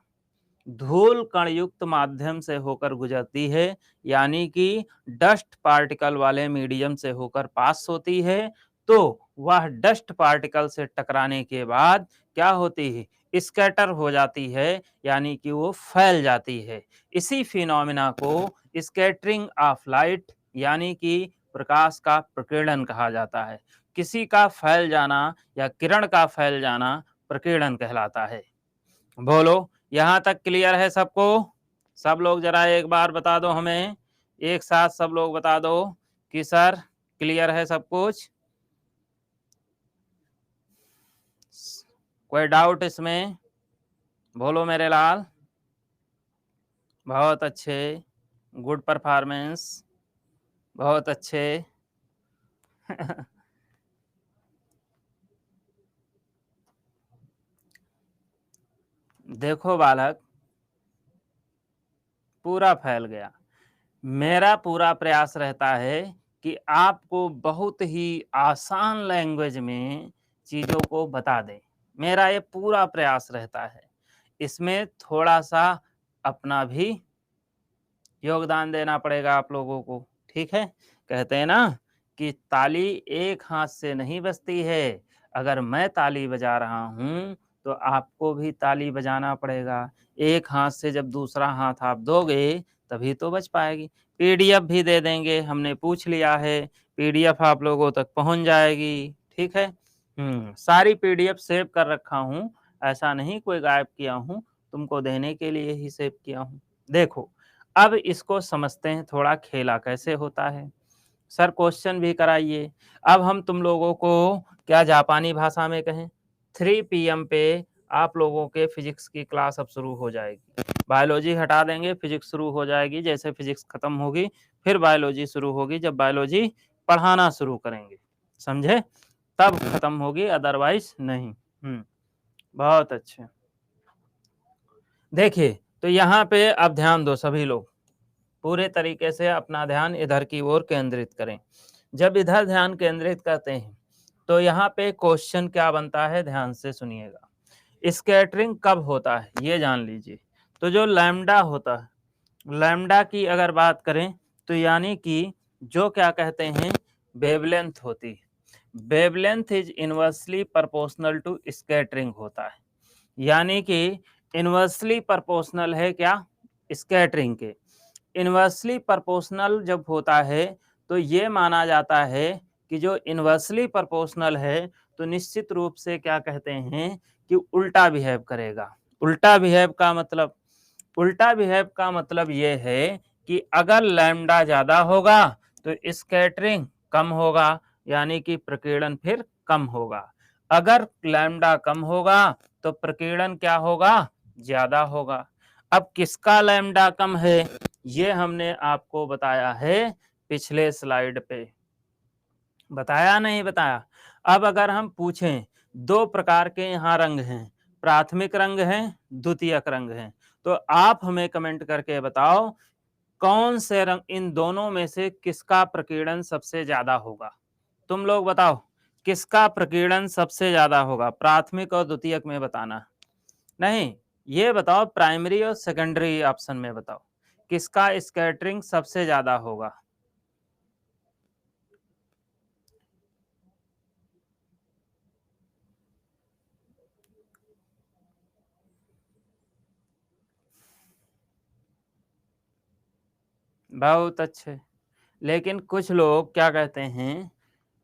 धूल कण युक्त माध्यम से होकर गुजरती है, यानी कि डस्ट पार्टिकल वाले मीडियम से होकर पास होती है, तो वह डस्ट पार्टिकल से टकराने के बाद क्या होती है? स्कैटर हो जाती है, यानी कि वो फैल जाती है। इसी फिनोमिना को स्कैटरिंग ऑफ लाइट यानी कि प्रकाश का प्रकीर्णन कहा जाता है। किसी का फैल जाना या किरण का फैल जाना प्रकीर्णन कहलाता है। बोलो, यहाँ तक क्लियर है सबको? सब लोग जरा एक बार बता दो हमें, एक साथ सब लोग बता दो कि सर क्लियर है सब कुछ? कोई डाउट इसमें? बोलो मेरे लाल। बहुत अच्छे, गुड परफॉर्मेंस, बहुत अच्छे। देखो बालक, पूरा फैल गया। मेरा पूरा प्रयास रहता है कि आपको बहुत ही आसान लैंग्वेज में चीज़ों को बता दें। मेरा ये पूरा प्रयास रहता है। इसमें थोड़ा-सा अपना भी योगदान देना पड़ेगा आप लोगों को, ठीक है? कहते हैं ना कि ताली एक हाथ से नहीं बजती है। अगर मैं ताली बजा रहा हूँ, तो आपको भी ताली बजाना पड़ेगा। एक हाथ से जब दूसरा हाथ आप दोगे, तभी तो बज पाएगी। पीडीएफ भी दे देंगे, हमने पूछ लिया है, पीडीएफ आप लोगों तक पहुँच जाएगी, ठीक है? सारी पीडीएफ सेव कर रखा हूँ, ऐसा नहीं कोई गायब किया हूँ, तुमको देने के लिए ही सेव किया हूँ। देखो, अब इसको समझते हैं थोड़ा खेला कैसे होता है। सर क्वेश्चन भी कराइए। अब हम तुम लोगों को क्या जापानी भाषा में कहें, 3 पीएम पे आप लोगों के फिजिक्स की क्लास अब शुरू हो जाएगी। बायोलॉजी हटा देंगे, फिजिक्स शुरू हो जाएगी। जैसे फिजिक्स खत्म होगी, फिर बायोलॉजी शुरू होगी। जब बायोलॉजी पढ़ाना शुरू करेंगे, समझे? तब खत्म होगी, अदरवाइज नहीं। बहुत अच्छे। देखिए, तो यहाँ पे अब ध्यान दो सभी लोग, पूरे तरीके से अपना ध्यान इधर की ओर केंद्रित करें। जब इधर ध्यान केंद्रित करते हैं तो यहाँ पे क्वेश्चन क्या बनता है, ध्यान से सुनिएगा। स्कैटरिंग कब होता है ये जान लीजिए। तो जो लैम्डा होता है, लैम्डा की अगर बात करें तो यानी कि जो क्या कहते हैं वेवलेंथ होती है, wavelength is inversely proportional to scattering होता है। यानी कि इनवर्सली प्रोपोर्शनल है क्या, स्कैटरिंग के। इनवर्सली प्रोपोर्शनल जब होता है तो ये माना जाता है कि जो इनवर्सली प्रोपोर्शनल है तो निश्चित रूप से क्या कहते हैं कि उल्टा बिहेव करेगा। उल्टा बिहेव का मतलब, उल्टा बिहेव का मतलब ये है कि अगर लैम्डा ज्यादा होगा तो स्कैटरिंग कम होगा, यानी कि प्रकीर्णन फिर कम होगा। अगर लैम्डा कम होगा तो प्रकीर्णन क्या होगा, ज्यादा होगा। अब किसका लैम्डा कम है ये हमने आपको बताया है पिछले स्लाइड पे, बताया नहीं बताया? अब अगर हम पूछें, दो प्रकार के यहाँ रंग हैं, प्राथमिक रंग हैं, द्वितीयक रंग हैं, तो आप हमें कमेंट करके बताओ कौन से रंग, इन दोनों में से किसका प्रकीर्णन सबसे ज्यादा होगा? तुम लोग बताओ किसका प्रकीर्णन सबसे ज्यादा होगा, प्राथमिक और द्वितीयक में बताना नहीं, ये बताओ प्राइमरी और सेकेंडरी ऑप्शन में बताओ किसका स्कैटरिंग सबसे ज्यादा होगा। बहुत अच्छे। लेकिन कुछ लोग क्या कहते हैं,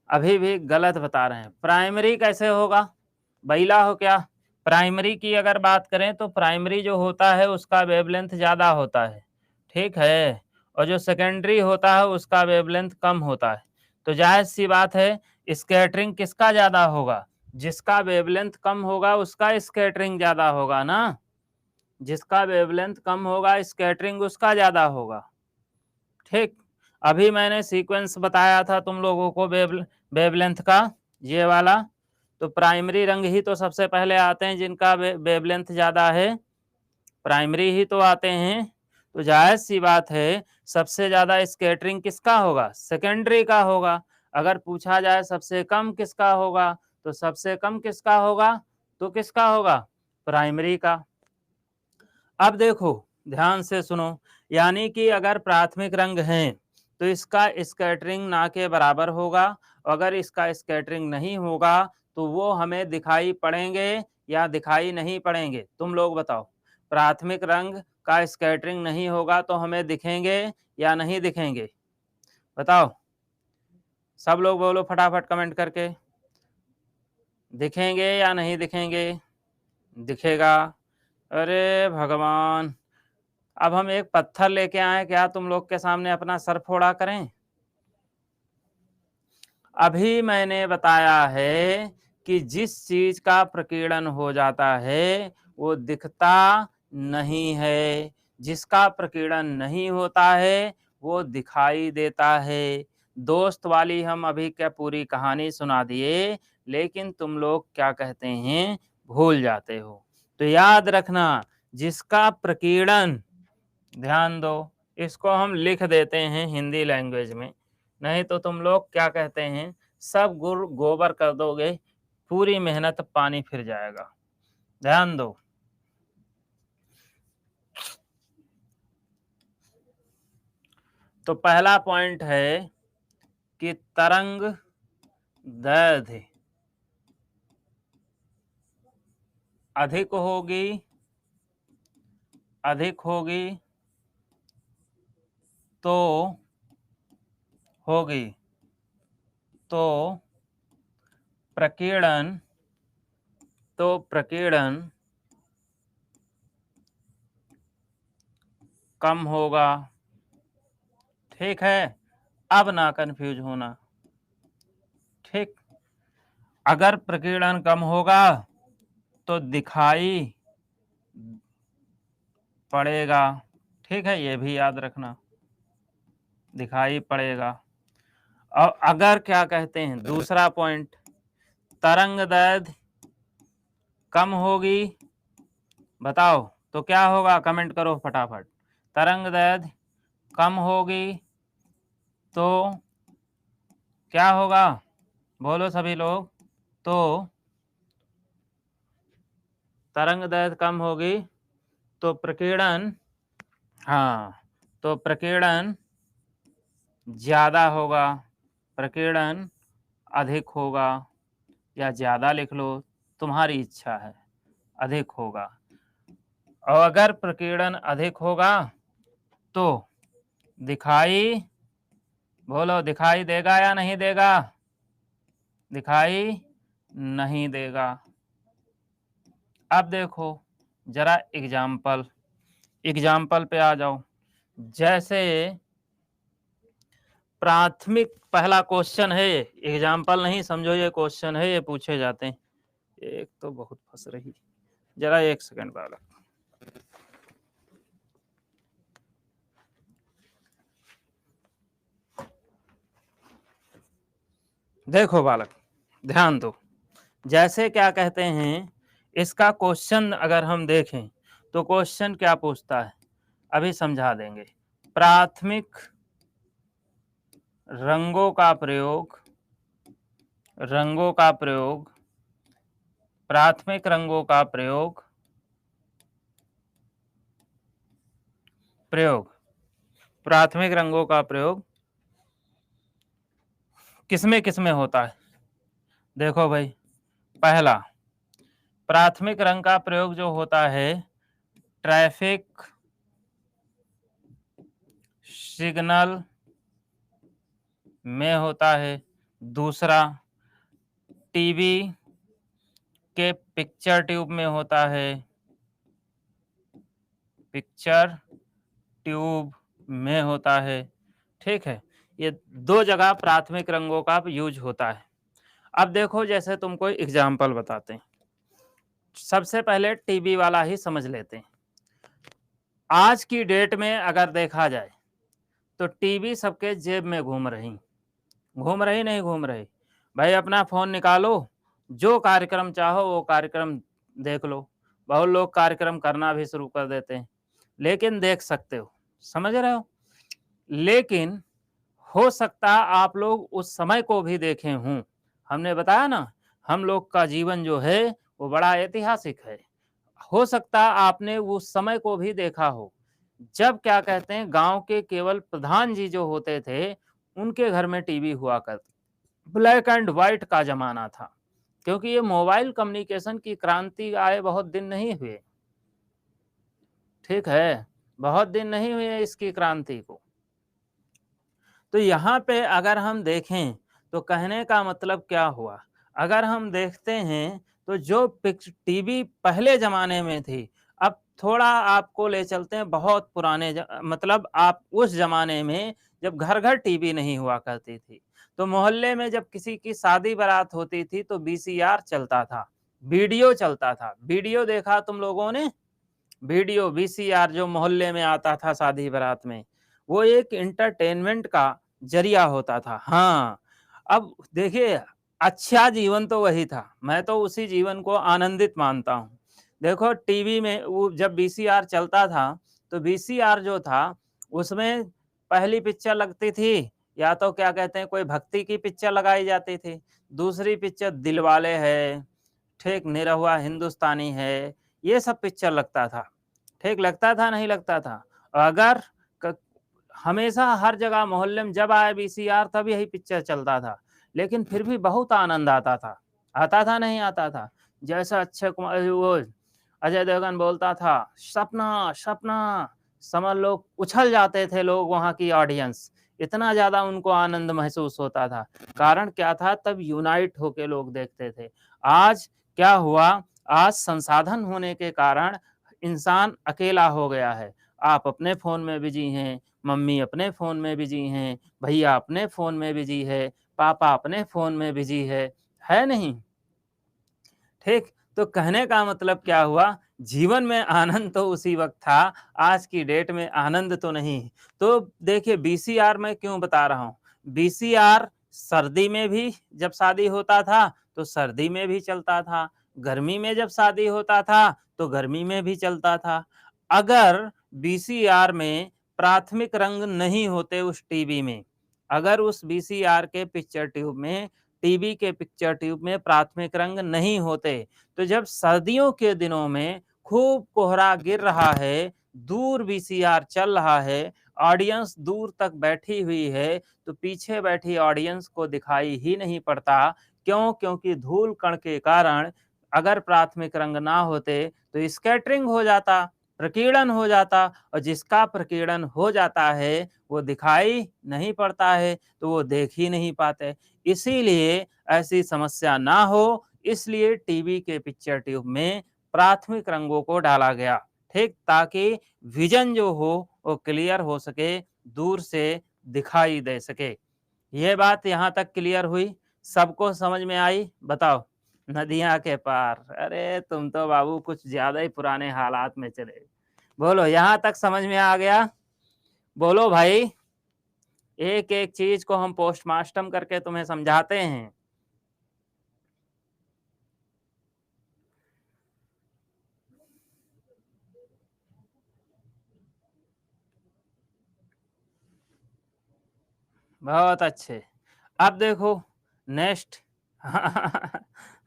अभी भी गलत बता रहे हैं। प्राइमरी कैसे होगा, बैला हो क्या? प्राइमरी की अगर बात करें तो प्राइमरी जो होता है उसका वेवलेंथ ज़्यादा होता है, ठीक है, और जो सेकेंडरी होता है उसका वेवलेंथ कम होता है। तो जाहिर सी बात है स्कैटरिंग किसका ज़्यादा होगा, जिसका वेवलेंथ कम होगा उसका स्कैटरिंग ज़्यादा होगा ना, जिसका वेवलेंथ कम होगा स्कैटरिंग उसका ज़्यादा होगा, ठीक। अभी मैंने सीक्वेंस बताया था तुम लोगों को वेवलेंथ का, ये वाला। तो प्राइमरी रंग ही तो सबसे पहले आते हैं जिनका वेवलेंथ ज़्यादा है, प्राइमरी ही तो आते हैं। तो जायज़ सी बात है सबसे ज़्यादा स्कैटरिंग किसका होगा, सेकेंडरी का होगा। अगर पूछा जाए सबसे कम किसका होगा तो सबसे कम किसका होगा, तो किसका होगा, प्राइमरी का। अब देखो ध्यान से सुनो, यानी कि अगर प्राथमिक रंग हैं तो इसका स्कैटरिंग ना के बराबर होगा, अगर इसका स्कैटरिंग नहीं होगा तो वो हमें दिखाई पड़ेंगे या दिखाई नहीं पड़ेंगे, तुम लोग बताओ। प्राथमिक रंग का स्कैटरिंग नहीं होगा तो हमें दिखेंगे या नहीं दिखेंगे, बताओ सब लोग बोलो फटाफट कमेंट करके, दिखेंगे या नहीं दिखेंगे? दिखेगा। अरे भगवान, अब हम एक पत्थर लेके आए, क्या तुम लोग के सामने अपना सर फोड़ा करें? अभी मैंने बताया है कि जिस चीज का प्रकीर्णन हो जाता है वो दिखता नहीं है, जिसका प्रकीर्णन नहीं होता है वो दिखाई देता है। दोस्त वाली हम अभी क्या पूरी कहानी सुना दिए, लेकिन तुम लोग क्या कहते हैं भूल जाते हो। तो याद रखना, जिसका प्रकीर्णन, ध्यान दो, इसको हम लिख देते हैं हिंदी लैंग्वेज में, नहीं तो तुम लोग क्या कहते हैं सब गुड़ गोबर कर दोगे, पूरी मेहनत पानी फिर जाएगा। ध्यान दो, तो पहला पॉइंट है कि तरंग दैर्ध्य अधिक होगी, अधिक होगी तो होगी तो प्रकीर्णन, तो प्रकीर्णन कम होगा, ठीक है। अब ना कंफ्यूज होना, ठीक। अगर प्रकीर्णन कम होगा तो दिखाई पड़ेगा, ठीक है, ये भी याद रखना, दिखाई पड़ेगा। और अगर क्या कहते हैं दूसरा पॉइंट, तरंग दैर्ध्य कम होगी, बताओ तो क्या होगा, कमेंट करो फटाफट। तरंग दैर्ध्य कम होगी तो क्या होगा, बोलो सभी लोग। तो तरंग दैर्ध्य कम होगी तो प्रकीर्णन, हाँ, तो प्रकीर्णन ज्यादा होगा, प्रकीर्णन अधिक होगा, या ज्यादा लिख लो, तुम्हारी इच्छा है, अधिक होगा। और अगर प्रकीर्णन अधिक होगा तो दिखाई, बोलो दिखाई देगा या नहीं देगा, दिखाई नहीं देगा। अब देखो जरा एग्जाम्पल पे आ जाओ। जैसे प्राथमिक, पहला क्वेश्चन है ये, एग्जाम्पल नहीं समझो, ये क्वेश्चन है, ये पूछे जाते हैं। एक तो बहुत फंस रही, जरा एक सेकंड बालक, देखो बालक ध्यान दो। जैसे क्या कहते हैं, इसका क्वेश्चन अगर हम देखें तो क्वेश्चन क्या पूछता है, अभी समझा देंगे। प्राथमिक रंगों का प्रयोग, रंगों का प्रयोग, प्राथमिक रंगों का प्रयोग, प्राथमिक रंगों का प्रयोग किसमें किसमें होता है। देखो भाई, पहला प्राथमिक रंग का प्रयोग जो होता है ट्रैफिक सिग्नल में होता है। दूसरा टीवी के पिक्चर ट्यूब में होता है, पिक्चर ट्यूब में होता है। ठीक है, ये दो जगह प्राथमिक रंगों का यूज होता है। अब देखो जैसे तुमको एग्जाम्पल बताते हैं, सबसे पहले टीवी वाला ही समझ लेते हैं। आज की डेट में अगर देखा जाए तो टीवी सबके जेब में घूम रही नहीं घूम रही। भाई अपना फोन निकालो, जो कार्यक्रम चाहो वो कार्यक्रम देख लो। बहुत लोग कार्यक्रम करना भी शुरू कर देते हैं, लेकिन देख सकते हो, समझ रहे हो। लेकिन हो सकता आप लोग उस समय को भी देखे हों। हमने बताया ना, हम लोग का जीवन जो है वो बड़ा ऐतिहासिक है। हो सकता आपने उस समय को भी देखा हो, जब क्या कहते हैं गांव के केवल प्रधान जी जो होते थे उनके घर में टीवी हुआ करती, ब्लैक एंड व्हाइट का जमाना था। क्योंकि ये मोबाइल कम्युनिकेशन की क्रांति आए बहुत दिन नहीं हुए, ठीक है, बहुत दिन नहीं हुए इसकी क्रांति को। तो यहाँ पे अगर हम देखें तो कहने का मतलब क्या हुआ, अगर हम देखते हैं तो जो टीवी पहले जमाने में थी, अब थोड़ा आपको ले चलते हैं बहुत पुराने मतलब आप उस जमाने में जब घर घर टीवी नहीं हुआ करती थी, तो मोहल्ले में जब किसी की शादी बारात होती थी तो वीसीआर चलता था, वीडियो चलता था। वीडियो देखा तुम लोगों ने, वीडियो वीसीआर जो मोहल्ले में आता था शादी बारात में, वो एक एंटरटेनमेंट का जरिया होता था। हाँ, अब देखिए अच्छा जीवन तो वही था, मैं तो उसी जीवन को आनंदित मानता हूँ। देखो टीवी में वो जब वीसीआर चलता था तो वीसीआर जो था उसमें पहली पिक्चर लगती थी, या तो क्या कहते हैं कोई भक्ति की पिक्चर लगाई जाती थी, दूसरी पिक्चर दिलवाले है, ठीक, निरहुआ हिंदुस्तानी है, ये सब पिक्चर लगता था। ठीक लगता था, नहीं लगता था। अगर हमेशा हर जगह मोहल्ले में जब आए वीसीआर तब यही पिक्चर चलता था, लेकिन फिर भी बहुत आनंद आता था नहीं आता था। जैसा अक्षय कुमार वो अजय देवगन बोलता था सपना सपना, समझ लोग उछल जाते थे, लोग वहां की ऑडियंस, इतना ज्यादा उनको आनंद महसूस होता था। कारण क्या था, तब यूनाइट होके लोग देखते थे। आज क्या हुआ, आज संसाधन होने के कारण इंसान अकेला हो गया है। आप अपने फोन में बिजी हैं, मम्मी अपने फोन में बिजी हैं, भैया अपने फोन में बिजी है, पापा अपने फोन में बिजी है नहीं, ठीक। तो कहने का मतलब क्या हुआ, जीवन में आनंद तो उसी वक्त था, आज की डेट में आनंद तो नहीं। तो देखिए वीसीआर मैं क्यों बता रहा हूँ, वीसीआर सर्दी में भी जब शादी होता था तो सर्दी में भी चलता था, गर्मी में जब शादी होता था तो गर्मी में भी चलता था। अगर वीसीआर में प्राथमिक रंग नहीं होते उस टीवी में, अगर उस वीसीआर के पिक्चर ट्यूब में, टीवी के पिक्चर ट्यूब में प्राथमिक रंग नहीं होते, तो जब सर्दियों के दिनों में खूब कोहरा गिर रहा है, दूर वीसीआर चल रहा है, ऑडियंस दूर तक बैठी हुई है, तो पीछे बैठी ऑडियंस को दिखाई ही नहीं पड़ता। क्यों? क्योंकि धूल कण के कारण अगर प्राथमिक रंग ना होते तो स्कैटरिंग हो जाता, प्रकीर्णन हो जाता, और जिसका प्रकीर्णन हो जाता है वो दिखाई नहीं पड़ता है, तो वो देख ही नहीं पाते। इसीलिए ऐसी समस्या ना हो, इसलिए टीवी के पिक्चर ट्यूब में प्राथमिक रंगों को डाला गया, ठीक, ताकि विजन जो हो वो क्लियर हो सके, दूर से दिखाई दे सके। ये बात यहाँ तक क्लियर हुई? सबको समझ में आई? बताओ। नदियाँ के पार, अरे तुम तो बाबू कुछ ज़्यादा ही पुराने हालात में चले। बोलो, यहाँ तक समझ में आ गया? बोलो भाई, एक-एक चीज़ को हम पोस्टमार्टम करके तुम्हें समझाते हैं। बहुत अच्छे। अब देखो नेक्स्ट।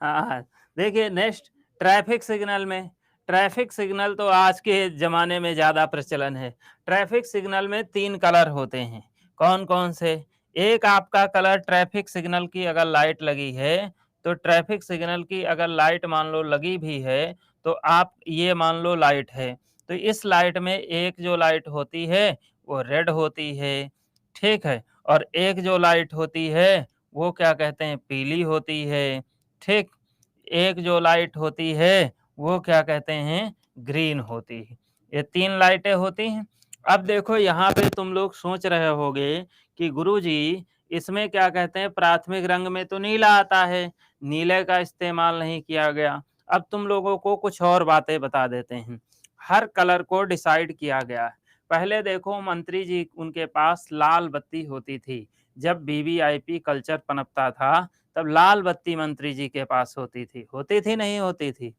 हाँ, देखिए नेक्स्ट, ट्रैफिक सिग्नल में, ट्रैफिक सिग्नल तो आज के ज़माने में ज़्यादा प्रचलन है। ट्रैफिक सिग्नल में 3 कलर होते हैं। कौन-कौन से? एक आपका कलर ट्रैफिक सिग्नल की अगर लाइट लगी है, तो ट्रैफिक सिग्नल की अगर लाइट मान लो लगी भी है, तो आप ये मान लो लाइट है। तो इस लाइट में एक जो लाइट होती है, वो रेड होती है, ठीक है? और एक जो लाइट होती है, वो क्या कहते हैं, पीली होती है, ठीक? एक जो लाइट होती है, वो क्या कहते हैं, ग्रीन होती है। ये 3 लाइटें होती हैं। अब देखो यहाँ पे तुम लोग सोच रहे होगे कि गुरुजी इसमें क्या कहते हैं, प्राथमिक रंग में तो नीला आता है, नीले का इस्तेमाल नहीं किया गया। अब तुम लोगों को कुछ और बातें बता देते हैं। हर कलर को डिसाइड किया गया है। पहले देखो मंत्री जी उनके पास लाल बत्ती होती थी। जब वीवीआईपी कल्चर पनपता था, तब लाल बत्ती मंत्री जी के पास होती थी नहीं होती थी?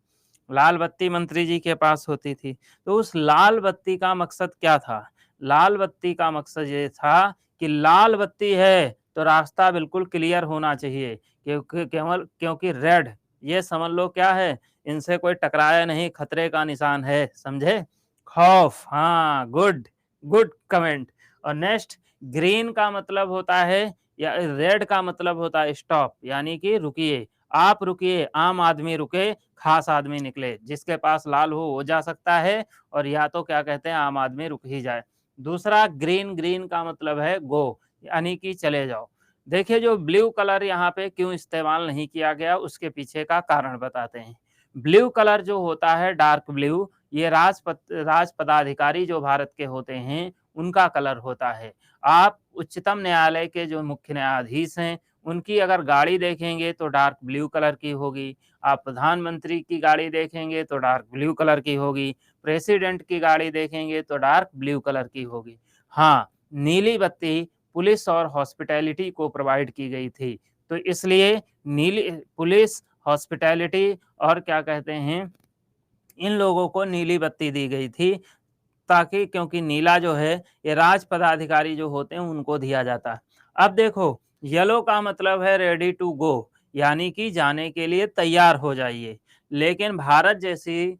लाल बत्ती मंत्री जी के पास होती थी। तो उस लाल बत्ती का मकसद क्या था? लाल बत्ती का मकसद ये था कि लाल बत्ती है तो रास्ता बिल्कुल क्लियर होना चाहिए, क्योंकि रेड, ये समझ लो क्या है, इनसे कोई टकराया नहीं, खतरे का निशान है, समझे? खौफ, हाँ, गुड, गुड कमेंट। और नेक्स्ट, ग्रीन का मतलब होता है, या रेड का मतलब होता है स्टॉप, यानी कि रुकिए, आप रुकिए, आम आदमी रुके, खास आदमी निकले। जिसके पास लाल हो वो जा सकता है, और या तो क्या कहते हैं, आम आदमी रुक ही जाए। दूसरा ग्रीन, ग्रीन का मतलब है गो, यानी कि चले जाओ। देखिए जो ब्लू कलर यहाँ पे क्यों इस्तेमाल नहीं किया गया, उसके पीछे का कारण बताते हैं। ब्लू कलर जो होता है, डार्क ब्लू, ये राज पदाधिकारी जो भारत के होते हैं, उनका कलर होता है। आप उच्चतम न्यायालय के जो मुख्य न्यायाधीश हैं, उनकी अगर गाड़ी देखेंगे तो डार्क ब्लू कलर की होगी। आप प्रधानमंत्री की गाड़ी देखेंगे तो डार्क ब्लू कलर की होगी। प्रेसिडेंट की गाड़ी देखेंगे तो डार्क ब्लू कलर की होगी। हाँ, नीली बत्ती पुलिस और हॉस्पिटैलिटी को प्रोवाइड की गई थी। तो इसलिए नीली पुलिस, हॉस्पिटैलिटी और क्या कहते हैं, इन लोगों को नीली बत्ती दी गई थी, ताकि क्योंकि नीला जो है ये राज पदाधिकारी जो होते हैं उनको दिया जाता है। अब देखो येलो का मतलब है रेडी टू गो, यानी कि जाने के लिए तैयार हो जाइए। लेकिन भारत जैसी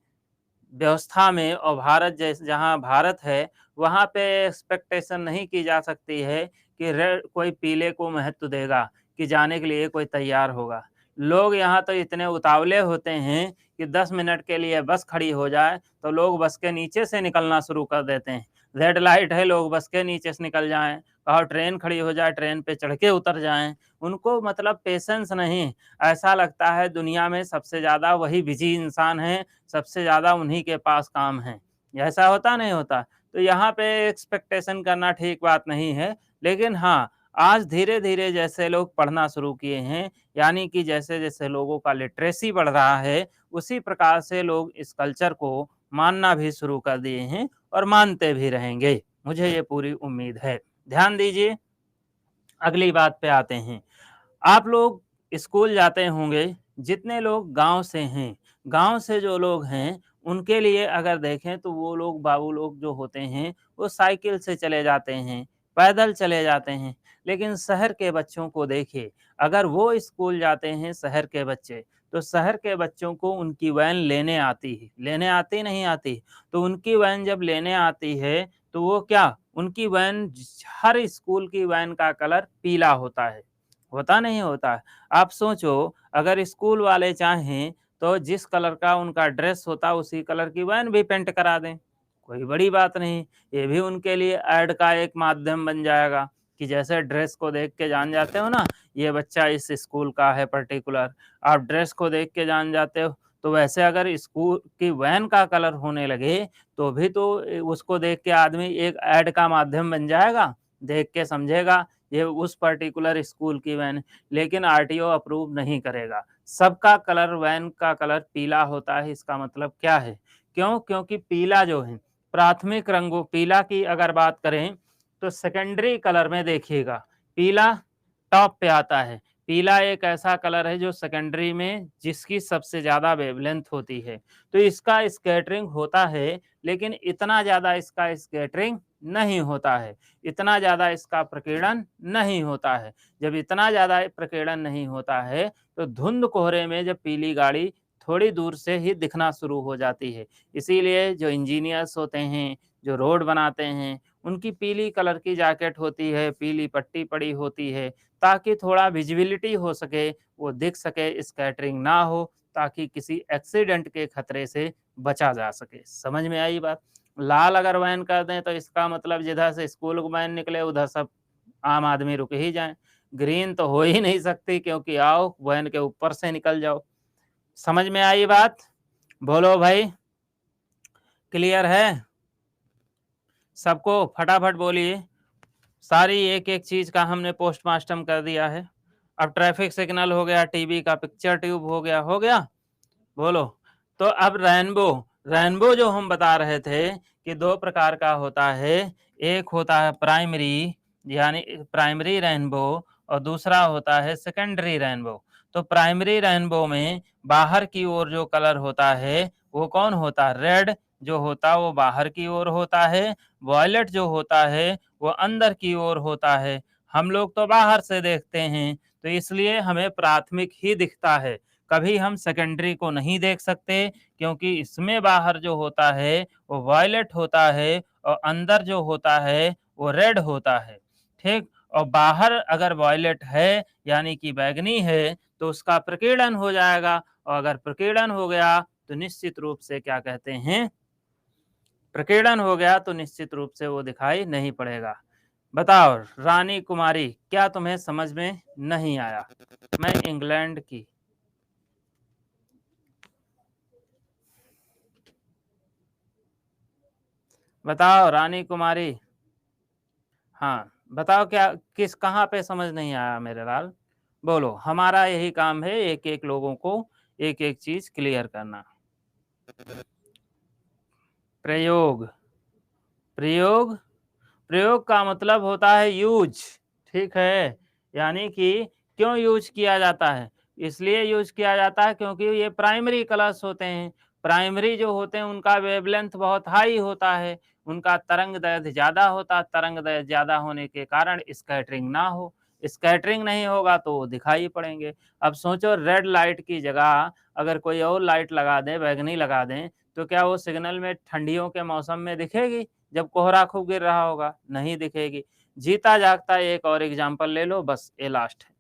व्यवस्था में और भारत जैसे जहाँ भारत है, वहाँ पे एक्सपेक्टेशन नहीं की जा सकती है कि रेड कोई पीले को महत्व देगा, कि जाने के लिए कोई तैयार होगा। लोग यहाँ तो इतने उतावले होते हैं कि 10 मिनट के लिए बस खड़ी हो जाए तो लोग बस के नीचे से निकलना शुरू कर देते हैं। रेड लाइट है, लोग बस के नीचे से निकल जाएँ, कहो ट्रेन खड़ी हो जाए, ट्रेन पे चढ़ के उतर जाएँ। उनको मतलब पेशेंस नहीं, ऐसा लगता है दुनिया में सबसे ज़्यादा वही बिज़ी इंसान हैं, सबसे ज़्यादा उन्हीं के पास काम है। ऐसा होता नहीं होता? तो यहाँ पे एक्सपेक्टेशन करना ठीक बात नहीं है। लेकिन हाँ, आज धीरे-धीरे जैसे लोग पढ़ना शुरू किए हैं, यानी कि जैसे-जैसे लोगों का लिटरेसी बढ़ रहा है, उसी प्रकार से लोग इस कल्चर को मानना भी शुरू कर दिए हैं और मानते भी रहेंगे। मुझे ये पूरी उम्मीद है। ध्यान दीजिए, अगली बात पे आते हैं। आप लोग स्कूल जाते होंगे, जितने लोग गाँव से हैं, गाँव से जो लोग हैं, उनके लिए अगर देखें तो वो लोग बाबू लोग जो होते हैं, वो साइकिल से चले जाते हैं, पैदल चले जाते हैं। लेकिन शहर के बच्चों को देखिए, अगर वो स्कूल जाते हैं शहर के बच्चे, तो शहर के बच्चों को उनकी वैन लेने आती है। लेने आती नहीं आती? तो उनकी वैन जब लेने आती है, तो वो क्या, उनकी वैन हर स्कूल की वैन का कलर पीला होता है। होता नहीं होता? आप सोचो, अगर स्कूल वाले चाहें तो जिस कलर का उनका ड्रेस होता उसी कलर की वैन भी पेंट करा दें, कोई बड़ी बात नहीं। ये भी उनके लिए ऐड का एक माध्यम बन जाएगा कि जैसे ड्रेस को देख के जान जाते हो ना, ये बच्चा इस स्कूल का है पर्टिकुलर, आप ड्रेस को देख के जान जाते हो, तो वैसे अगर स्कूल की वैन का कलर होने लगे, तो भी तो उसको देख के आदमी एक ऐड का माध्यम बन जाएगा, देख के समझेगा ये उस पर्टिकुलर स्कूल की वैन। लेकिन आरटीओ अप्रूव नहीं करेगा। सबका कलर वैन का कलर पीला होता है, इसका मतलब क्या है? क्यों? क्योंकि पीला जो है, प्राथमिक रंगों पीला की अगर बात करें, तो सेकेंडरी कलर में देखिएगा, पीला टॉप पे आता है। पीला एक ऐसा कलर है जो सेकेंडरी में जिसकी सबसे ज़्यादा वेवलेंथ होती है। तो इसका स्कैटरिंग होता है, लेकिन इतना ज़्यादा इसका स्कैटरिंग नहीं होता है। इतना ज़्यादा इसका प्रकीर्णन नहीं होता है। जब इतना ज़्यादा प्रकीर्णन नहीं होता है, तो धुंध कोहरे में जब पीली गाड़ी थोड़ी दूर से ही दिखना शुरू हो जाती है। इसीलिए जो इंजीनियर्स होते हैं, जो रोड बनाते हैं, उनकी पीली कलर की जैकेट होती है, पीली पट्टी पड़ी होती है, ताकि थोड़ा विजिबिलिटी हो सके, वो दिख सके, स्कैटरिंग ना हो, ताकि किसी एक्सीडेंट के खतरे से बचा जा सके। समझ में आई बात? लाल अगर वैन कर दें तो इसका मतलब जिधर से स्कूल वैन निकले उधर सब आम आदमी रुक ही जाएँ। ग्रीन तो हो ही नहीं सकती, क्योंकि आओ वैन के ऊपर से निकल जाओ। समझ में आई बात? बोलो भाई, क्लियर है? सबको फटाफट बोलिए। सारी एक-एक चीज़ का हमने पोस्टमार्टम कर दिया है। अब ट्रैफिक सिग्नल हो गया, टीवी का पिक्चर ट्यूब हो गया, हो गया? बोलो। तो अब रेनबो, रेनबो जो हम बता रहे थे कि 2 प्रकार का होता है। एक होता है प्राइमरी, यानी प्राइमरी रेनबो, और दूसरा होता है सेकेंडरी रेनबो। तो प्राइमरी रेनबो में बाहर की ओर जो कलर होता है, वो कौन होता है? रेड जो होता है वो बाहर की ओर होता है, वॉयलेट जो होता है वो अंदर की ओर होता है। हम लोग तो बाहर से देखते हैं, तो इसलिए हमें प्राथमिक ही दिखता है। कभी हम सेकेंडरी को नहीं देख सकते, क्योंकि इसमें बाहर जो होता है वो वॉयलेट होता है और अंदर जो होता है वो रेड होता है। ठीक? और बाहर अगर वॉयलेट है यानी कि बैंगनी है, तो उसका प्रकीर्णन हो जाएगा, और अगर प्रकीर्णन हो गया तो निश्चित रूप से क्या कहते हैं, प्रकीर्णन हो गया तो निश्चित रूप से वो दिखाई नहीं पड़ेगा। बताओ रानी कुमारी, क्या तुम्हें समझ में नहीं आया? मैं इंग्लैंड की। बताओ रानी कुमारी। हाँ, बताओ क्या, किस कहाँ पे समझ नहीं आया मेरे लाल? बोलो, हमारा यही काम है एक-एक लोगों को एक-एक चीज़ क्लियर करना। प्रयोग, प्रयोग, प्रयोग का मतलब होता है यूज़, ठीक है? यानी कि क्यों यूज़ किया जाता है? इसलिए यूज़ किया जाता है क्योंकि ये प्राइमरी कलर्स होते हैं। प्राइमरी जो होते हैं उनका वेवलेंथ बहुत हाई होता है, उनका तरंग-दैर्ध्य ज़्यादा होता है, तरंग-दैर्ध्य ज़्यादा होने के कारण स्कैटरिंग ना हो। स्कैटरिंग नहीं होगा तो वो दिखाई पड़ेंगे। अब सोचो रेड लाइट की जगह अगर कोई और लाइट लगा दें, बैंगनी लगा दें, तो क्या वो सिग्नल में ठंडियों के मौसम में दिखेगी? जब कोहरा खूब गिर रहा होगा? नहीं दिखेगी। जीता जागता एक और एग्ज़ाम्पल ले लो, बस ये लास्ट है।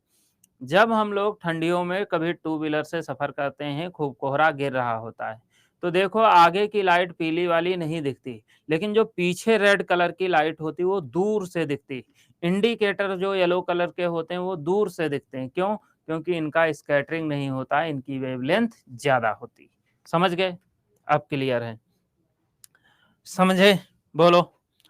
जब हम लोग ठंडियों में कभी टू व्हीलर से सफ़र करते हैं, खूब कोहरा गिर रहा होता है, तो देखो आगे की लाइट पीली वाली नहीं दिखती, लेकिन जो पीछे रेड कलर की लाइट होती है वो दूर से दिखती। इंडिकेटर जो येलो कलर के होते हैं वो दूर से दिखते हैं, क्यों? क्योंकि इनका स्कैटरिंग नहीं होता, इनकी वेवलेंथ ज़्यादा होती। समझ गए? अब क्लियर है। समझे? बोलो।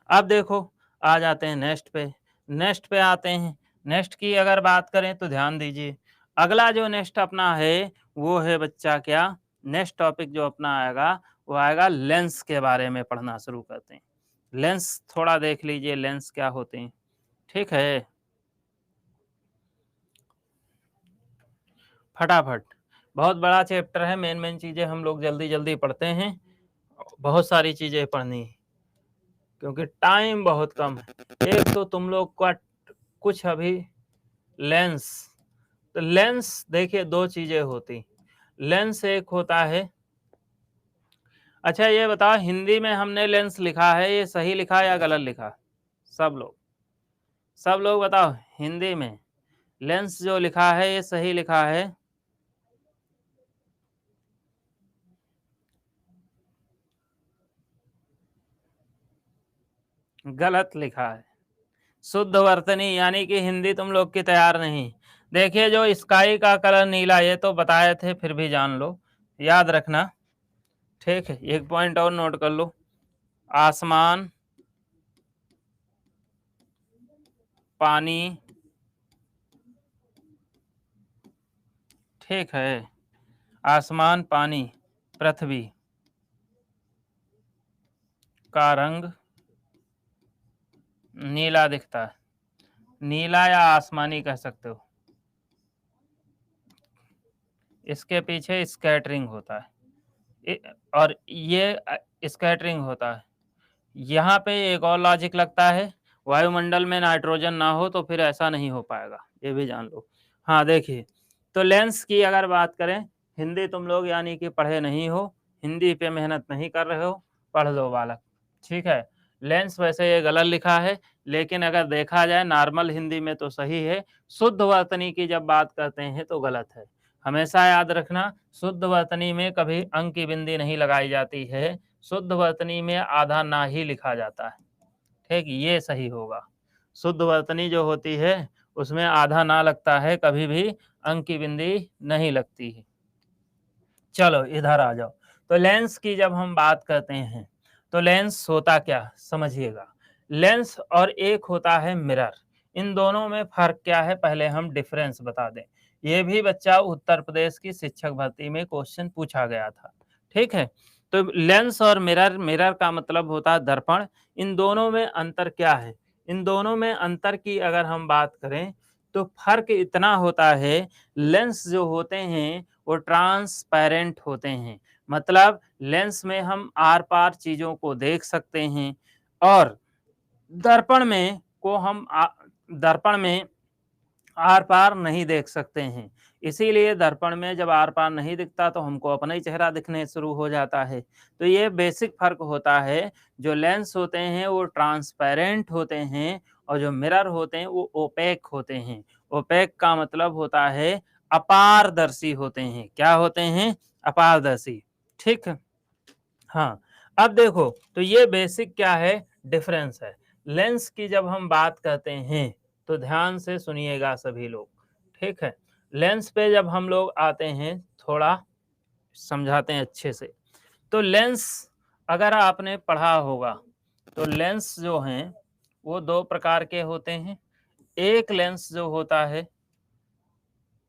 अब देखो, आ जाते हैं नेक्स्ट पे। नेक्स्ट पे आते हैं। नेक्स्ट की अगर बात करें तो ध्यान दीजिए। अगला जो नेक्स्ट अपना है, वो है बच्चा क्या? नेक्स्ट टॉपिक जो अपना आएगा, वो आएगा लेंस के बारे में पढ़ना शुरू करते हैं। लेंस थोड़ा देख लीजिए, लेंस क्या होते हैं, ठीक है? फटाफट। बहुत बड़ा चैप्टर है, मेन चीज़ें हम लोग जल्दी-जल्दी पढ़ते हैं। बहुत सारी चीज़ें पढ़नी है, क्योंकि टाइम बहुत कम है। एक तो तुम लोग का कुछ अभी लेंस, तो लेंस देखिए 2 चीज़ें होती। लेंस एक होता है, अच्छा ये बताओ हिंदी में हमने लेंस लिखा है, ये सही लिखा या गलत लिखा? सब लोग, सब लोग बताओ हिंदी में लेंस जो लिखा है ये सही लिखा है? गलत लिखा है। शुद्ध वर्तनी यानी कि हिंदी तुम लोग की तैयार नहीं। देखिए जो स्काई का कलर नीला, ये तो बताए थे फिर भी जान लो, याद रखना। ठीक है, एक पॉइंट और नोट कर लो। आसमान, पानी, ठीक है, आसमान, पानी, पृथ्वी का रंग नीला दिखता है। नीला या आसमानी कह सकते हो। इसके पीछे स्कैटरिंग होता है, और ये स्कैटरिंग होता है। यहाँ पे एक और लॉजिक लगता है, वायुमंडल में नाइट्रोजन ना हो तो फिर ऐसा नहीं हो पाएगा, ये भी जान लो। हाँ देखिए, तो लेंस की अगर बात करें, हिंदी तुम लोग यानी कि पढ़े नहीं हो, हिंदी पे मेहनत नहीं कर रहे हो, पढ़ लो बालक, ठीक है। लेंस वैसे ये गलत लिखा है, लेकिन अगर देखा जाए नॉर्मल हिंदी में तो सही है। शुद्ध वर्तनी की जब बात करते हैं तो गलत है। हमेशा याद रखना, शुद्ध वर्तनी में कभी अंक की बिंदी नहीं लगाई जाती है। शुद्ध वर्तनी में आधा ना ही लिखा जाता है, ठीक, ये सही होगा। शुद्ध वर्तनी जो होती है उसमें आधा ना लगता है, कभी भी अंक की बिंदी नहीं लगती है। चलो इधर आ जाओ। तो लेंस की जब हम बात करते हैं तो लेंस होता क्या समझिएगा। लेंस और एक होता है मिरर। इन दोनों में फर्क क्या है पहले हम डिफरेंस बता दें। ये भी बच्चा उत्तर प्रदेश की शिक्षक भर्ती में क्वेश्चन पूछा गया था, ठीक है। तो लेंस और मिरर, मिरर का मतलब होता है दर्पण। इन दोनों में अंतर क्या है? इन दोनों में अंतर की अगर हम बात करें तो फर्क इतना होता है, लेंस जो होते हैं वो ट्रांसपेरेंट होते हैं। मतलब लेंस में हम आर पार चीजों को देख सकते हैं, और दर्पण में को हम दर्पण में आर पार नहीं देख सकते हैं। इसीलिए दर्पण में जब आर पार नहीं दिखता तो हमको अपना ही चेहरा दिखने शुरू हो जाता है। तो ये बेसिक फर्क होता है। जो लेंस होते हैं वो ट्रांसपेरेंट होते हैं, और जो मिरर होते हैं वो ओपेक होते हैं। ओपेक का मतलब होता है अपारदर्शी होते हैं। क्या होते हैं? अपारदर्शी, ठीक है। हाँ, अब देखो तो ये बेसिक क्या है, डिफरेंस है। लेंस की जब हम बात करते हैं तो ध्यान से सुनिएगा सभी लोग, ठीक है। लेंस पे जब हम लोग आते हैं, थोड़ा समझाते हैं अच्छे से। तो लेंस अगर आपने पढ़ा होगा तो लेंस जो हैं वो दो प्रकार के होते हैं। एक लेंस जो होता है,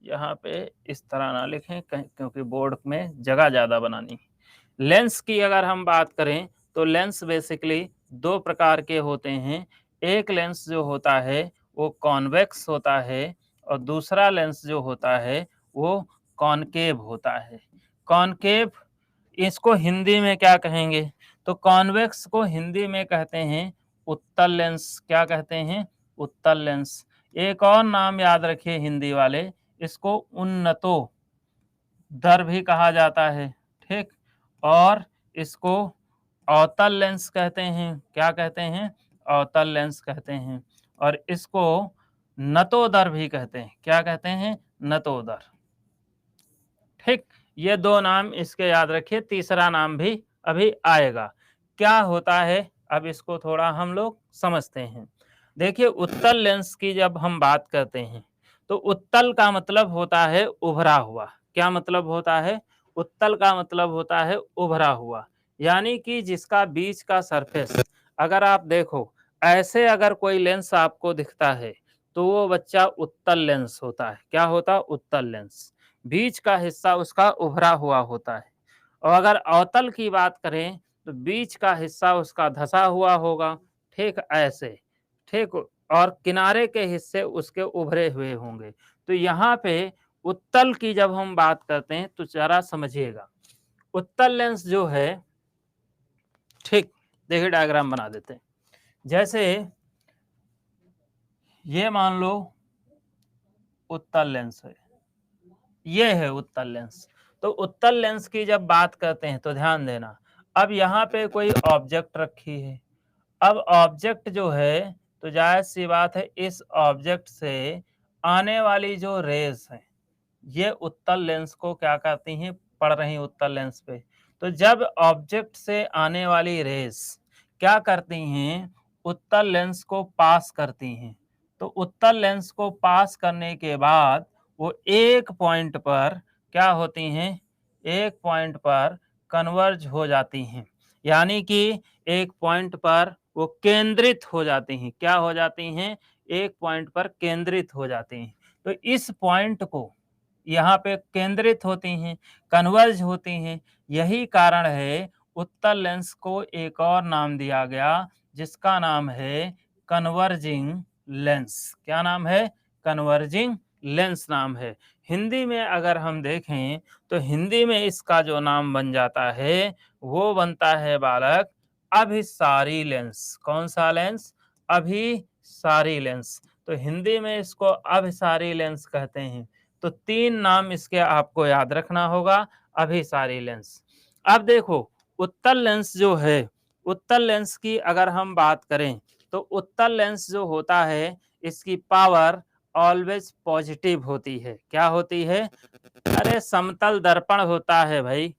यहाँ पे इस तरह ना लिखें क्योंकि बोर्ड में जगह ज़्यादा बनानी है। लेंस की अगर हम बात करें तो लेंस बेसिकली दो प्रकार के होते हैं। एक लेंस जो होता है वो कॉन्वेक्स होता है, और दूसरा लेंस जो होता है वो कॉनकेव होता है। कॉनकेव, इसको हिंदी में क्या कहेंगे? तो कॉन्वेक्स को हिंदी में कहते हैं उत्तल लेंस। क्या कहते हैं? उत्तल लेंस। एक और नाम याद रखिए हिंदी वाले, इसको उन्नतो दर भी कहा जाता है, ठीक। और इसको अवतल लेंस कहते हैं। क्या कहते हैं? अवतल लेंस कहते हैं। और इसको नतोदर भी कहते हैं। क्या कहते हैं? नतोदर, ठीक। ये दो नाम इसके याद रखिए, तीसरा नाम भी अभी आएगा। क्या होता है अब इसको थोड़ा हम लोग समझते हैं। देखिए उत्तल लेंस की जब हम बात करते हैं तो उत्तल का मतलब होता है उभरा हुआ। क्या मतलब होता है? उत्तल का मतलब होता है उभरा हुआ, यानी कि जिसका बीच का सरफेस, अगर आप देखो ऐसे अगर कोई लेंस आपको दिखता है तो वो बच्चा उत्तल लेंस होता है। क्या होता? उत्तल लेंस। बीच का हिस्सा उसका उभरा हुआ होता है। और अगर अवतल की बात करें तो बीच का हिस्सा उसका धंसा हुआ होगा, ठीक ऐसे, ठीक। और किनारे के हिस्से उसके उभरे हुए होंगे। तो यहाँ पे उत्तल की जब हम बात करते हैं तो जरा समझिएगा। उत्तल लेंस जो है, ठीक, देखिए डायग्राम बना देते हैं। जैसे ये मान लो उत्तल लेंस है, ये है उत्तल लेंस। तो उत्तल लेंस की जब बात करते हैं तो ध्यान देना, अब यहाँ पे कोई ऑब्जेक्ट रखी है। अब ऑब्जेक्ट जो है, तो जाहिर सी बात है इस ऑब्जेक्ट से आने वाली जो रेज है, ये उत्तल लेंस को क्या करती हैं, पड़ रही उत्तल लेंस पे। तो जब ऑब्जेक्ट से आने वाली रेज क्या करती हैं, उत्तल लेंस को पास करती हैं। तो उत्तल लेंस को पास करने के बाद वो एक पॉइंट पर क्या होती हैं, एक पॉइंट पर कन्वर्ज हो जाती हैं। यानी कि एक पॉइंट पर वो केंद्रित हो जाती हैं। क्या हो जाती हैं, एक पॉइंट पर केंद्रित हो जाती हैं। तो इस पॉइंट को यहाँ पे केंद्रित होती हैं, कन्वर्ज होती हैं। यही कारण है उत्तल लेंस को एक और नाम दिया गया, जिसका नाम है कन्वर्जिंग लेंस। क्या नाम है, कन्वर्जिंग लेंस नाम है। हिंदी में अगर हम देखें तो हिंदी में इसका जो नाम बन जाता है वो बनता है बालक अभिसारी लेंस। कौन सा लेंस, अभिसारी लेंस। तो हिंदी में इसको अभिसारी लेंस कहते हैं। तो तीन नाम इसके आपको याद रखना होगा, अभिसारी लेंस। अब देखो उत्तल लेंस जो है, उत्तल लेंस की अगर हम बात करें तो उत्तल लेंस जो होता है इसकी पावर ऑलवेज पॉजिटिव होती है। क्या होती है, अरे समतल दर्पण होता है भाई,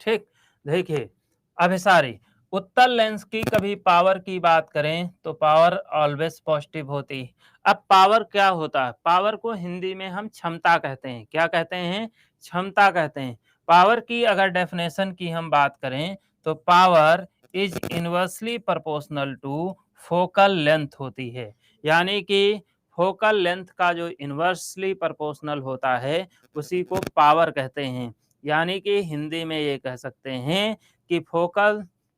ठीक। देखिए अभिसारी, उत्तल लेंस की कभी पावर की बात करें तो पावर ऑलवेज पॉजिटिव होती है। अब पावर क्या होता है, पावर को हिंदी में हम क्षमता कहते हैं। क्या कहते हैं, क्षमता कहते हैं। पावर की अगर डेफिनेशन की हम बात करें तो power is inversely proportional to focal length होती है। यानी कि फोकल लेंथ का जो इनवर्सली प्रोपोर्शनल होता है उसी को पावर कहते हैं। यानी कि हिंदी में ये कह सकते हैं कि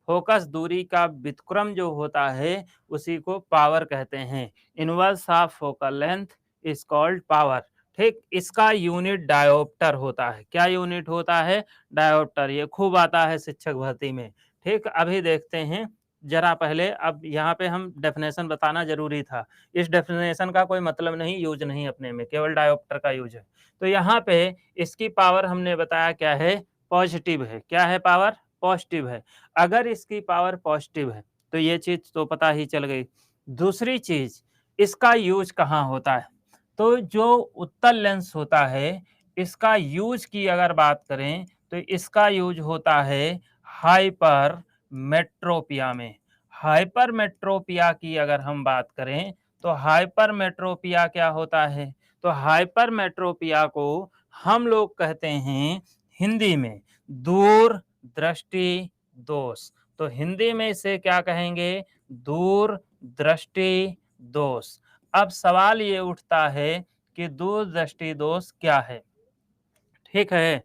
फोकस दूरी का व्युत्क्रम जो होता है उसी को पावर कहते हैं। Inverse of focal length is called power. ठीक, इसका यूनिट डायोप्टर होता है। क्या यूनिट होता है, डायोप्टर। ये खूब आता है शिक्षक भर्ती में। ठीक, अभी देखते हैं जरा पहले। अब यहाँ पे हम डेफिनेशन बताना जरूरी था। इस डेफिनेशन का कोई मतलब नहीं, यूज नहीं अपने में, केवल डायोप्टर का यूज है। तो यहाँ पे इसकी पावर हमने बताया क्या है, पॉजिटिव है। क्या है, पावर पॉजिटिव है। अगर इसकी पावर पॉजिटिव है तो ये चीज तो पता ही चल गई। दूसरी चीज, इसका यूज कहाँ होता है, तो जो उत्तल लेंस होता है इसका यूज की अगर बात करें तो इसका यूज होता है हाइपर मेट्रोपिया में। हाइपर मेट्रोपिया की अगर हम बात करें तो हाइपर मेट्रोपिया क्या होता है, तो हाइपर मेट्रोपिया को हम लोग कहते हैं हिंदी में दूर दृष्टि दोष। तो हिंदी में इसे क्या कहेंगे, दूर दृष्टि दोष। अब सवाल ये उठता है कि दूर दृष्टि दोष क्या है। ठीक है,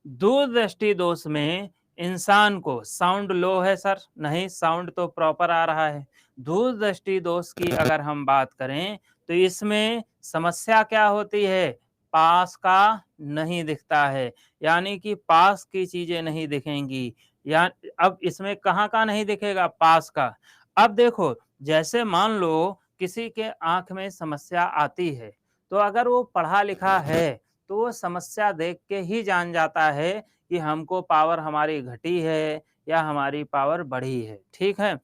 दूरदृष्टि दोष में इंसान को, साउंड लो है सर, नहीं साउंड तो प्रॉपर आ रहा है। दूरदृष्टि दोष की अगर हम बात करें तो इसमें समस्या क्या होती है, पास का नहीं दिखता है। यानी कि पास की चीजें नहीं दिखेंगी। या अब इसमें कहाँ का नहीं दिखेगा, पास का। अब देखो जैसे मान लो किसी के आंख में समस्या आती है, तो अगर वो पढ़ा लिखा है तो वो समस्या देख के ही जान जाता है कि हमको पावर हमारी घटी है या हमारी पावर बढ़ी है। ठीक है,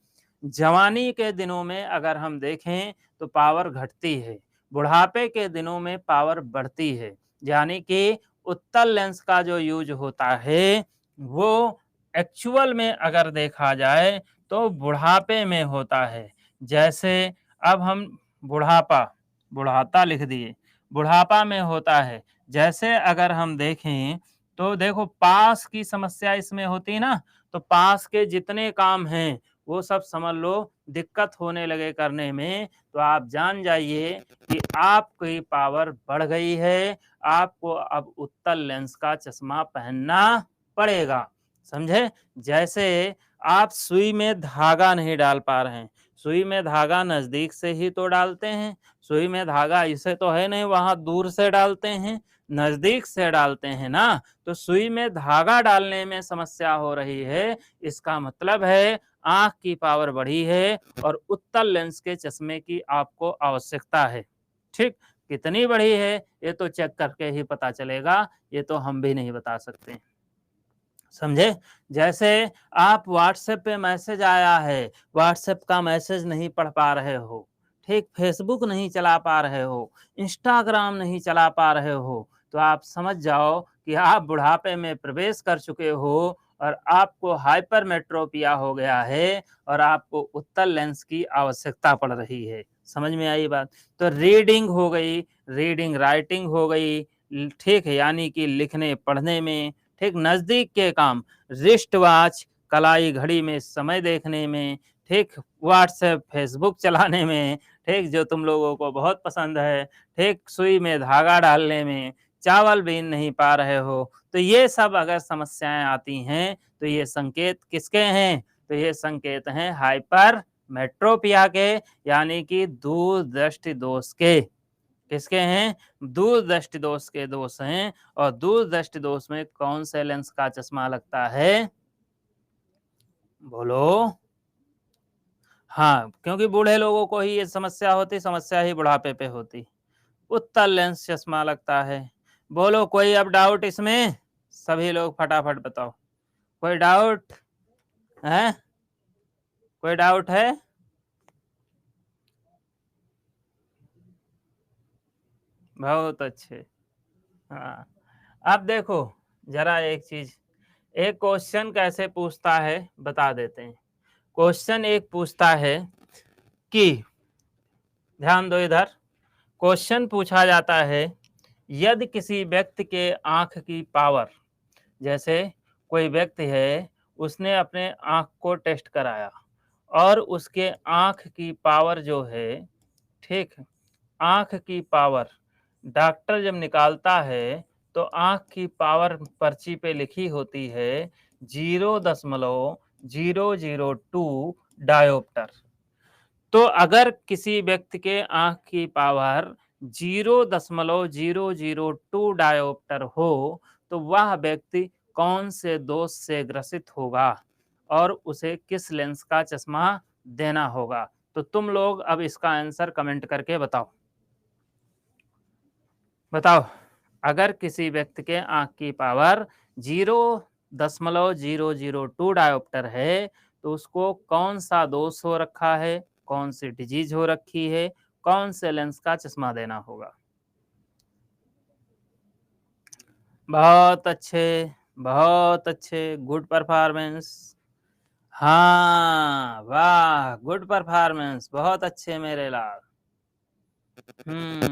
जवानी के दिनों में अगर हम देखें तो पावर घटती है, बुढ़ापे के दिनों में पावर बढ़ती है। यानी कि उत्तल लेंस का जो यूज होता है वो एक्चुअल में अगर देखा जाए तो बुढ़ापे में होता है। जैसे अब हम बुढ़ापा, बुढ़ाता लिख दिए, बुढ़ापा में होता है। जैसे अगर हम देखें तो देखो पास की समस्या इसमें होती है ना, तो पास के जितने काम हैं वो सब समझ लो दिक्कत होने लगे करने में, तो आप जान जाइए कि आपकी पावर बढ़ गई है। आपको अब उत्तल लेंस का चश्मा पहनना पड़ेगा। समझे, जैसे आप सुई में धागा नहीं डाल पा रहे हैं, सुई में धागा नजदीक से ही तो डालते हैं, सुई में धागा इसे तो है नहीं वहां दूर से डालते हैं, नजदीक से डालते हैं ना। तो सुई में धागा डालने में समस्या हो रही है, इसका मतलब है आंख की पावर बढ़ी है और उत्तल लेंस के चश्मे की आपको आवश्यकता है। ठीक, कितनी बढ़ी है ये तो चेक करके ही पता चलेगा, ये तो हम भी नहीं बता सकते। समझे? जैसे आप व्हाट्सएप पे मैसेज आया है, व्हाट्सएप का मैसेज नहीं पढ़ पा रहे हो, ठीक, फेसबुक नहीं चला पा रहे हो, इंस्टाग्राम नहीं चला पा रहे हो, तो आप समझ जाओ कि आप बुढ़ापे में प्रवेश कर चुके हो और आपको हाइपरमेट्रोपिया हो गया है और आपको उत्तल लेंस की आवश्यकता पड़ रही है। समझ में आई बात? तो रीडिंग हो गई, रीडिंग राइटिंग हो गई, ठीक है, यानी कि लिखने पढ़ने में, ठीक, नज़दीक के काम, रिस्ट वॉच, कलाई घड़ी में समय देखने में, ठीक, व्हाट्सएप, फेसबुक चलाने में, ठीक, जो तुम लोगों को बहुत पसंद है, ठीक, सुई में धागा डालने में, चावल बीन नहीं पा रहे हो, तो ये सब अगर समस्याएं आती हैं, तो ये संकेत किसके हैं? तो ये संकेत हैं हाइपरमेट्रोपिया के, यानी कि दूरदृष्टि दोष के। किसके हैं? दूरदृष्टि दोष के दोष हैं। और दूरदृष्टि दोष में कौन से लेंस का चश्मा लगता है? बोलो। हाँ, क्योंकि बूढ़े लोगों को ही ये समस्या होती, समस्या ही बुढ़ापे पे होती। उत्तल लेंस चश्मा लगता है। बोलो, कोई अब डाउट इसमें? सभी लोग फटाफट बताओ। कोई डाउट है? कोई डाउट है? बहुत अच्छे। हाँ, अब देखो जरा एक चीज, एक क्वेश्चन कैसे पूछता है बता देते हैं। क्वेश्चन एक पूछता है कि, ध्यान दो इधर, क्वेश्चन पूछा जाता है यदि किसी व्यक्ति के आंख की पावर, जैसे कोई व्यक्ति है उसने अपने आंख को टेस्ट कराया और उसके आंख की पावर जो है, ठीक, आंख की पावर डॉक्टर जब निकालता है तो आंख की पावर पर्ची पे लिखी होती है 0.002 डायोप्टर। तो अगर किसी व्यक्ति के आंख की पावर 0.002 डायोप्टर हो तो वह व्यक्ति कौन से दोष से ग्रसित होगा और उसे किस लेंस का चश्मा देना होगा? तो तुम लोग अब इसका आंसर कमेंट करके बताओ। बताओ, अगर किसी व्यक्ति के आंख की पावर 0.002 डायोप्टर है तो उसको कौन सा दोष हो रखा है, कौन सी डिजीज हो रखी है, कौन से लेंस का चश्मा देना होगा? बहुत अच्छे, बहुत अच्छे, गुड परफॉर्मेंस। हाँ, वाह, गुड परफॉर्मेंस, बहुत अच्छे मेरे लाल। हम्म,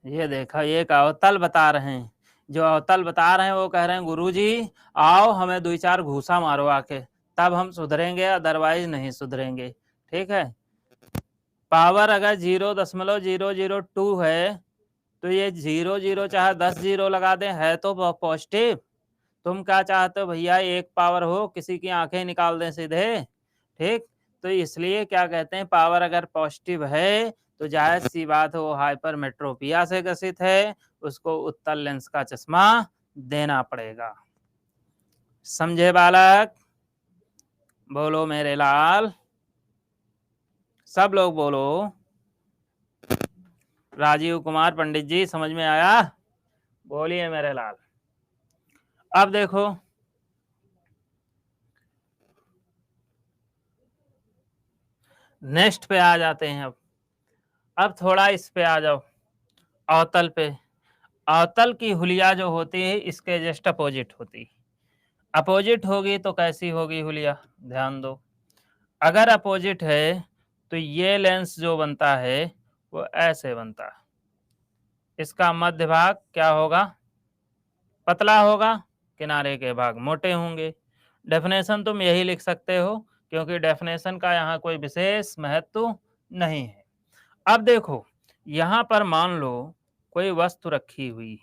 ये देखा, ये का अवतल बता रहे हैं, जो अवतल बता रहे हैं वो कह रहे हैं गुरुजी आओ हमें 2-4 घूसा मारो आके, तब हम सुधरेंगे, अदरवाइज नहीं सुधरेंगे। ठीक है, पावर अगर 0.002 है तो ये 0 0 चाहे 10 जीरो लगा दें, है तो पॉजिटिव। तुम क्या चाहते हो भैया, एक पावर हो किसी की आंखें निकाल दें सीधे? ठीक, तो इसलिए क्या कहते हैं, पावर अगर पॉजिटिव है तो जायज सी बात हो हाइपरमेट्रोपिया से ग्रसित है, उसको उत्तल लेंस का चश्मा देना पड़ेगा। समझे बालक? बोलो मेरे लाल, सब लोग बोलो। राजीव कुमार पंडित जी समझ में आया? बोलिए मेरे लाल। अब देखो, नेक्स्ट पे आ जाते हैं। अब थोड़ा इस पे आ जाओ, अवतल पे। अवतल की हुलिया जो होती है इसके जस्ट अपोजिट होती, अपोजिट होगी तो कैसी होगी हुलिया? ध्यान दो, अगर अपोजिट है तो ये लेंस जो बनता है वो ऐसे बनता है, इसका मध्य भाग क्या होगा? पतला होगा, किनारे के भाग मोटे होंगे। डेफिनेशन तुम यही लिख सकते हो क्योंकि डेफिनेशन का यहाँ कोई विशेष महत्व नहीं है। अब देखो, यहाँ पर मान लो कोई वस्तु रखी हुई,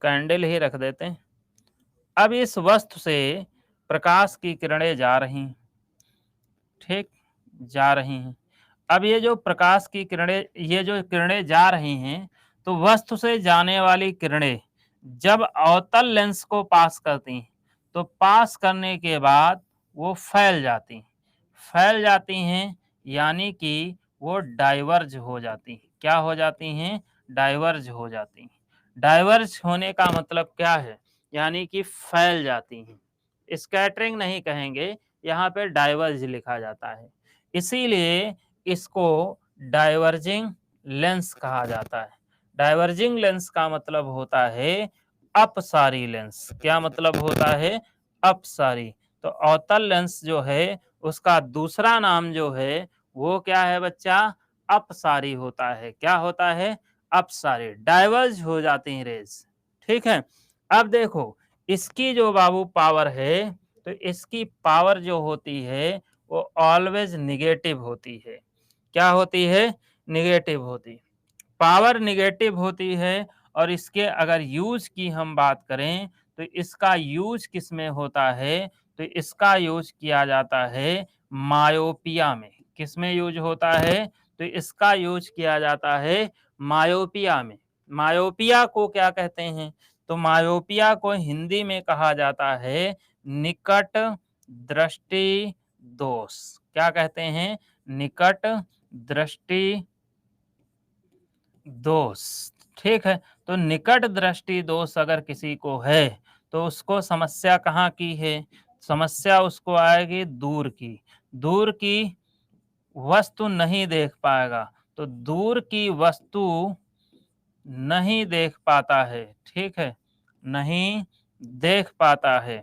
कैंडल ही रख देते हैं, अब इस वस्तु से प्रकाश की किरणें जा रही हैं, ठीक, जा रही हैं। अब ये जो प्रकाश की किरणें, ये जो किरणें जा रही हैं, तो वस्तु से जाने वाली किरणें जब अवतल लेंस को पास करती हैं, तो पास करने के बाद वो फैल जाती हैं, यानी कि वो डाइवर्ज हो जाती हैं। क्या हो जाती हैं? डाइवर्ज हो जाती हैं। डाइवर्ज होने का मतलब क्या है? यानी कि फैल जाती हैं। स्कैटरिंग नहीं कहेंगे, यहाँ पे डाइवर्ज लिखा जाता है। इसीलिए इसको डाइवर्जिंग लेंस कहा जाता है। डाइवर्जिंग लेंस का मतलब होता है अपसारी लेंस। क्या मतलब होता है? अपसारी। तो अवतल लेंस जो है उसका दूसरा नाम जो है वो क्या है बच्चा? अपसारी होता है। क्या होता है? अपसारी। डाइवर्ज हो जाती हैं रेज। ठीक है। अब देखो, इसकी जो बाबू पावर है, तो इसकी पावर जो होती है वो ऑलवेज निगेटिव होती है। क्या होती है? निगेटिव होती है। पावर निगेटिव होती है। और इसके अगर यूज की हम बात करें, तो इसका यूज किस में होता है? तो इसका यूज किया जाता है मायोपिया में। किस में यूज होता है? तो इसका यूज किया जाता है मायोपिया में। मायोपिया को क्या कहते हैं? तो मायोपिया को हिंदी में कहा जाता है निकट दृष्टि दोष। क्या कहते हैं? निकट दृष्टि दोष। ठीक है। तो निकट दृष्टि दोष अगर किसी को है, तो उसको समस्या कहाँ की है? समस्या उसको आएगी दूर की। दूर की वस्तु नहीं देख पाएगा। तो दूर की वस्तु नहीं देख पाता है। ठीक है, नहीं देख पाता है।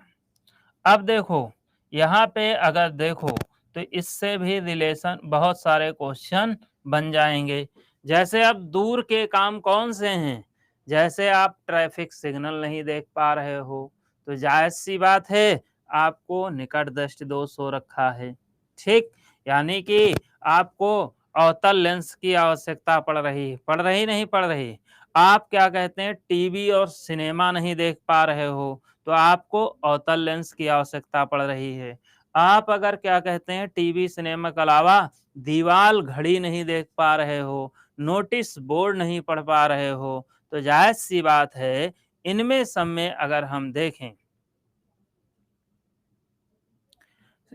अब देखो, यहाँ पे अगर देखो, तो इससे भी रिलेशन बहुत सारे क्वेश्चन बन जाएंगे। जैसे अब दूर के काम कौन से हैं? जैसे आप ट्रैफिक सिग्नल नहीं देख पा रहे हो, तो जायज सी बात है आपको निकट दृष्टि दोष हो रखा है। ठीक, यानी कि आपको अवतल लेंस की आवश्यकता पड़ रही नहीं पड़ रही। आप क्या कहते हैं, टीवी और सिनेमा नहीं देख पा रहे हो, तो आपको अवतल लेंस की आवश्यकता पड़ रही है। आप अगर क्या कहते हैं, टीवी सिनेमा के अलावा दीवाल घड़ी नहीं देख पा रहे हो, नोटिस बोर्ड नहीं पढ़ पा रहे हो, तो जायज सी बात है इनमें सब में अगर हम देखें,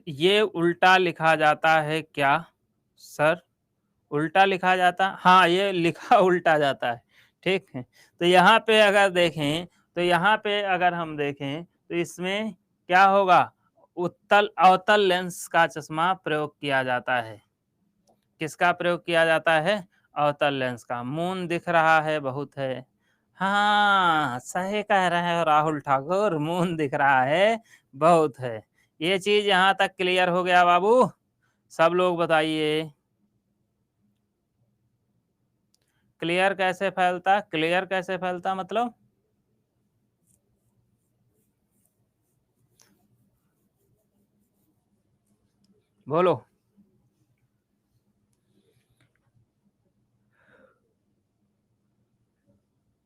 ये उल्टा लिखा जाता है क्या सर? उल्टा लिखा जाता, हाँ, ये लिखा उल्टा जाता है। ठीक है। तो यहाँ पे अगर देखें, तो यहाँ पे अगर हम देखें, तो इसमें क्या होगा? उत्तल अवतल लेंस का चश्मा प्रयोग किया जाता है। किसका प्रयोग किया जाता है? अवतल लेंस का। मून दिख रहा है बहुत है। हाँ, सही कह रहे हो राहुल ठाकुर, मून दिख रहा है बहुत है। ये चीज यहाँ तक क्लियर हो गया बाबू? सब लोग बताइए, क्लियर कैसे फैलता? क्लियर कैसे फैलता मतलब? बोलो।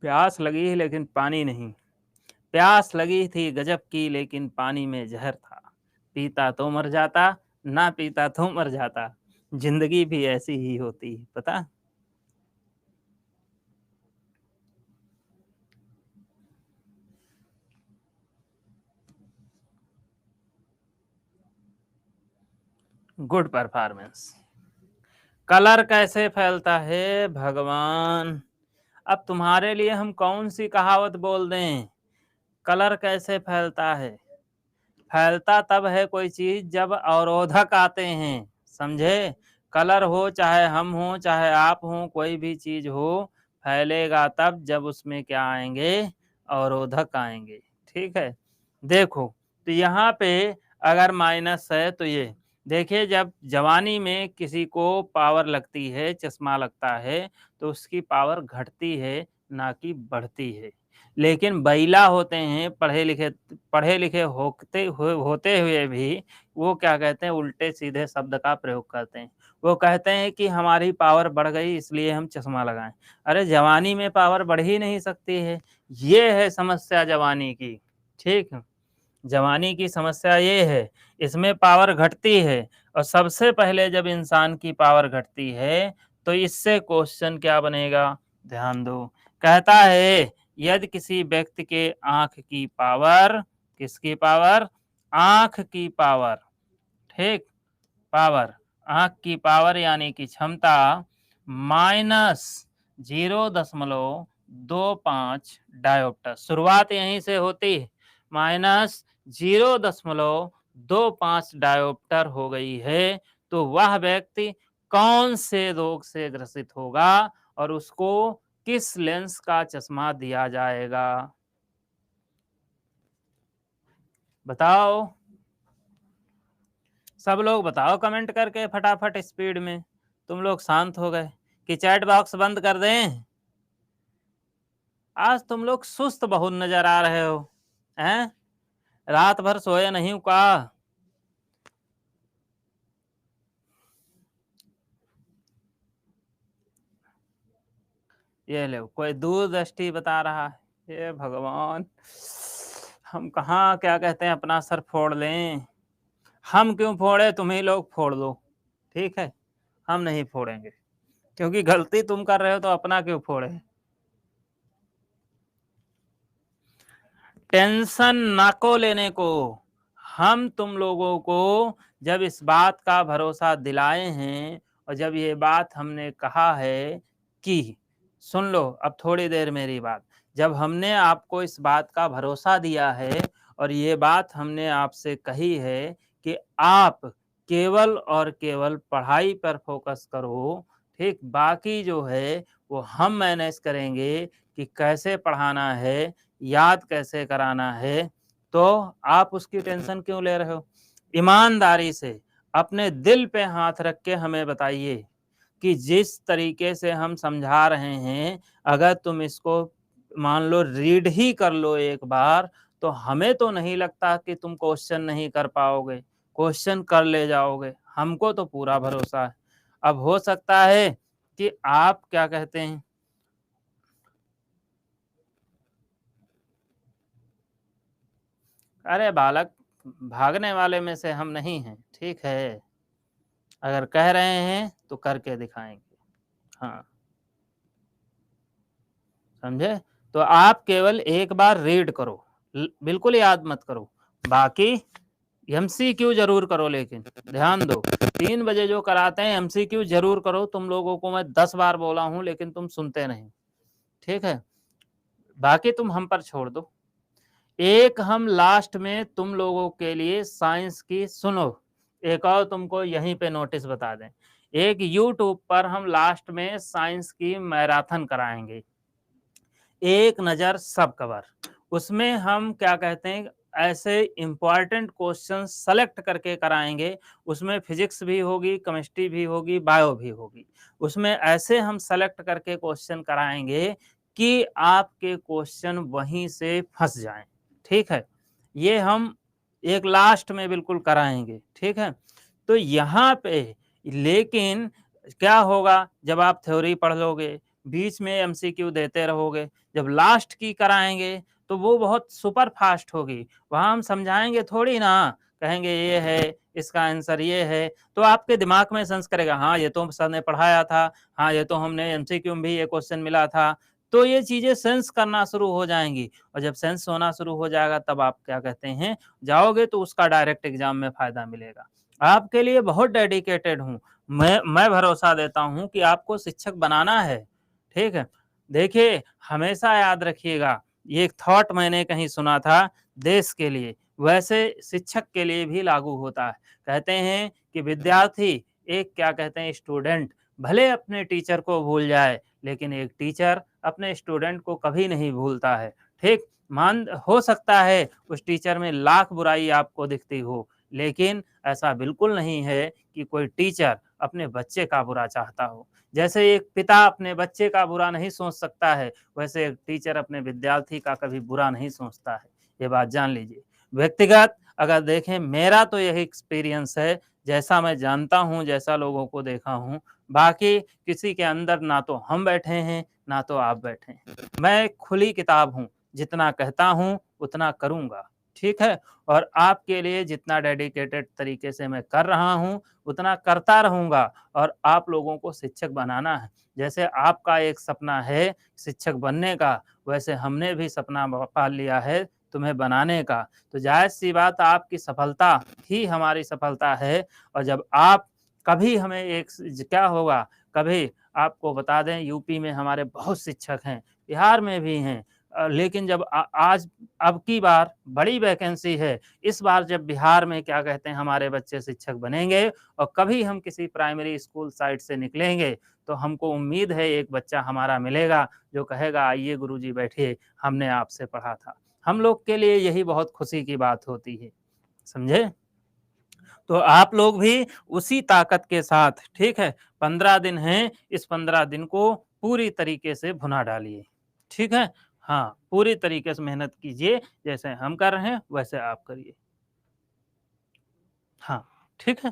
प्यास लगी लेकिन पानी नहीं। प्यास लगी थी गजब की, लेकिन पानी में जहर था। पीता तो मर जाता, ना पीता तो मर जाता। जिंदगी भी ऐसी ही होती है, पता? Good performance. कलर कैसे फैलता है भगवान? अब तुम्हारे लिए हम कौन सी कहावत बोल दें? कलर कैसे फैलता है? फैलता तब है कोई चीज जब अवरोधक आते हैं, समझे? कलर हो, चाहे हम हो, चाहे आप हो, कोई भी चीज हो, फैलेगा तब जब उसमें क्या आएंगे? अवरोधक आएंगे। ठीक है। देखो, तो यहाँ पे अगर माइनस है, तो ये देखिए, जब जवानी में किसी को पावर लगती है, चश्मा लगता है, तो उसकी पावर घटती है, ना कि बढ़ती है। लेकिन बैला होते हैं, पढ़े लिखे होते हुए भी वो क्या कहते हैं, उल्टे सीधे शब्द का प्रयोग करते हैं। वो कहते हैं कि हमारी पावर बढ़ गई इसलिए हम चश्मा लगाएं। अरे जवानी में पावर बढ़ ही नहीं सकती है, ये है समस्या जवानी की। ठीक है। जवानी की समस्या ये है, इसमें पावर घटती है और सबसे पहले जब इंसान की पावर घटती है, तो इससे क्वेश्चन क्या बनेगा? ध्यान दो। कहता है, यदि किसी व्यक्ति के आँख की पावर, किसकी पावर? आँख की पावर, ठीक? पावर, आँख की पावर यानी कि क्षमता -0.25 डायोप्टर, शुरुआत यहीं से होती है, -0.25 डायोप्टर हो गई है, तो वह व्यक्ति कौन से रोग से ग्रसित होगा और उसको किस लेंस का चश्मा दिया जाएगा? बताओ, सब लोग बताओ कमेंट करके फटाफट स्पीड में। तुम लोग शांत हो गए कि चैट बॉक्स बंद कर दें? आज तुम लोग सुस्त बहुत नजर आ रहे हो, हैं? रात भर सोए नहीं हो का? ये लो, कोई दूरदृष्टि बता रहा है। हे भगवान, हम कहाँ क्या कहते हैं अपना सर फोड़ लें? हम क्यों फोड़े? तुम ही लोग फोड़ लो, ठीक है? हम नहीं फोड़ेंगे, क्योंकि गलती तुम कर रहे हो तो अपना क्यों फोड़े? टेंशन ना को लेने को, हम तुम लोगों को जब इस बात का भरोसा दिलाए हैं और जब ये बात हमने कहा है कि, सुन लो अब थोड़ी देर मेरी बात, जब हमने आपको इस बात का भरोसा दिया है और ये बात हमने आपसे कही है कि आप केवल और केवल पढ़ाई पर फोकस करो, ठीक? बाकी जो है वो हम मैनेज करेंगे कि कैसे पढ़ाना है, याद कैसे कराना है, तो आप उसकी टेंशन क्यों ले रहे हो? ईमानदारी से अपने दिल पे हाथ रख के हमें बताइए कि जिस तरीके से हम समझा रहे हैं, अगर तुम इसको मान लो रीड ही कर लो एक बार, तो हमें तो नहीं लगता कि तुम क्वेश्चन नहीं कर पाओगे, क्वेश्चन कर ले जाओगे। हमको तो पूरा भरोसा है। अब हो सकता है कि आप क्या कहते हैं, अरे बालक, भागने वाले में से हम नहीं हैं, ठीक है? अगर कह रहे हैं तो करके दिखाएँगे। हाँ, समझे? तो आप केवल एक बार रीड करो, बिल्कुल याद मत करो। बाकी एमसीक्यू ज़रूर करो, लेकिन ध्यान दो, 3 बजे जो कराते हैं एमसीक्यू ज़रूर करो। तुम लोगों को मैं 10 बार बोला हूँ लेकिन तुम सुनते नहीं, ठीक है? बाकी तुम हम पर छोड़ दो। एक हम लास्ट में तुम लोगों के लिए साइंस की, सुनो, एक और तुमको यहीं पे नोटिस बता दें। एक यूट्यूब पर हम लास्ट में साइंस की मैराथन कराएँगे। एक नज़र सब कवर। उसमें हम क्या कहते हैं, ऐसे इम्पोर्टेंट क्वेश्चन सेलेक्ट करके कराएँगे। उसमें फिज़िक्स भी होगी, केमिस्ट्री भी होगी, बायो भी होगी। उसमें ऐसे हम सेलेक्ट करके क्वेश्चन कराएँगे कि आपके क्वेश्चन वहीं से फँस जाएँ। ठीक है? ये हम एक लास्ट में बिल्कुल कराएँगे, ठीक है? तो यहाँ पे लेकिन क्या होगा, जब आप थ्योरी पढ़ लोगे, बीच में एमसीक्यू देते रहोगे, जब लास्ट की कराएँगे तो वो बहुत सुपर फास्ट होगी। वहाँ हम समझाएँगे थोड़ी ना, कहेंगे ये है, इसका आंसर ये है, तो आपके दिमाग में सेंस करेगा, हाँ, ये तो सर ने पढ़ाया था, हाँ, ये तो हमने एमसीक्यू में भी ये क्वेश्चन मिला था। तो ये चीज़ें सेंस करना शुरू हो जाएँगी और जब सेंस होना शुरू हो जाएगा तब आप क्या कहते हैं, जाओगे तो उसका डायरेक्ट एग्ज़ाम में फ़ायदा मिलेगा। आपके लिए बहुत डेडिकेटेड हूँ। मैं भरोसा देता हूँ कि आपको शिक्षक बनाना है, ठीक है? देखिए, हमेशा याद रखिएगा, ये एक थॉट मैंने कहीं सुना था, देश के लिए, वैसे शिक्षक के लिए भी लागू होता है। कहते हैं कि विद्यार्थी, एक क्या कहते हैं स्टूडेंट, भले अपने टीचर को भूल जाए, लेकिन एक टीचर अपने स्टूडेंट को कभी नहीं भूलता है, ठीक? मान हो सकता है उस टीचर में लाख बुराई आपको दिखती हो, लेकिन ऐसा बिल्कुल नहीं है कि कोई टीचर अपने बच्चे का बुरा चाहता हो। जैसे एक पिता अपने बच्चे का बुरा नहीं सोच सकता है, वैसे एक टीचर अपने विद्यार्थी का कभी बुरा नहीं सोचता है। ये बात जान लीजिए। व्यक्तिगत अगर देखें, मेरा तो यही एक्सपीरियंस है, जैसा मैं जानता हूँ, जैसा लोगों को देखा हूँ। बाकी किसी के अंदर ना तो हम बैठे हैं, ना तो आप बैठे हैं। मैं खुली किताब हूँ, जितना कहता हूँ, उतना करूँगा। ठीक है? और आपके लिए जितना डेडिकेटेड तरीके से मैं कर रहा हूँ, उतना करता रहूँगा और आप लोगों को शिक्षक बनाना है। जैसे आपका एक सपना है शिक्षक बनने का, वैसे हमने भी सपना पाल लिया है तुम्हें बनाने का। तो ज़ाहिर-सी बात आपकी सफलता ही हमारी सफलता है और जब आप कभी हमें एक स क्या होगा, कभी आपको बता दें यूपी में हमारे बहुत शिक्षक हैं, बिहार में भी हैं लेकिन जब आज अब की बार बड़ी वैकेंसी है, इस बार जब बिहार में क्या कहते हैं हमारे बच्चे शिक्षक बनेंगे और कभी हम किसी प्राइमरी स्कूल साइड से निकलेंगे, तो हमको उम्मीद है एक बच्चा हमारा मिलेगा जो कहेगा आइए गुरुजी बैठिए, हमने आपसे पढ़ा था। हम लोग के लिए यही बहुत खुशी की बात होती है, समझे? तो आप लोग भी उसी ताकत के साथ, ठीक है, 15 दिन हैं, इस 15 दिन को पूरी तरीके से भुना डालिए, ठीक है? हाँ, पूरी तरीके से मेहनत कीजिए, जैसे हम कर रहे हैं, वैसे आप करिए। हाँ, ठीक है?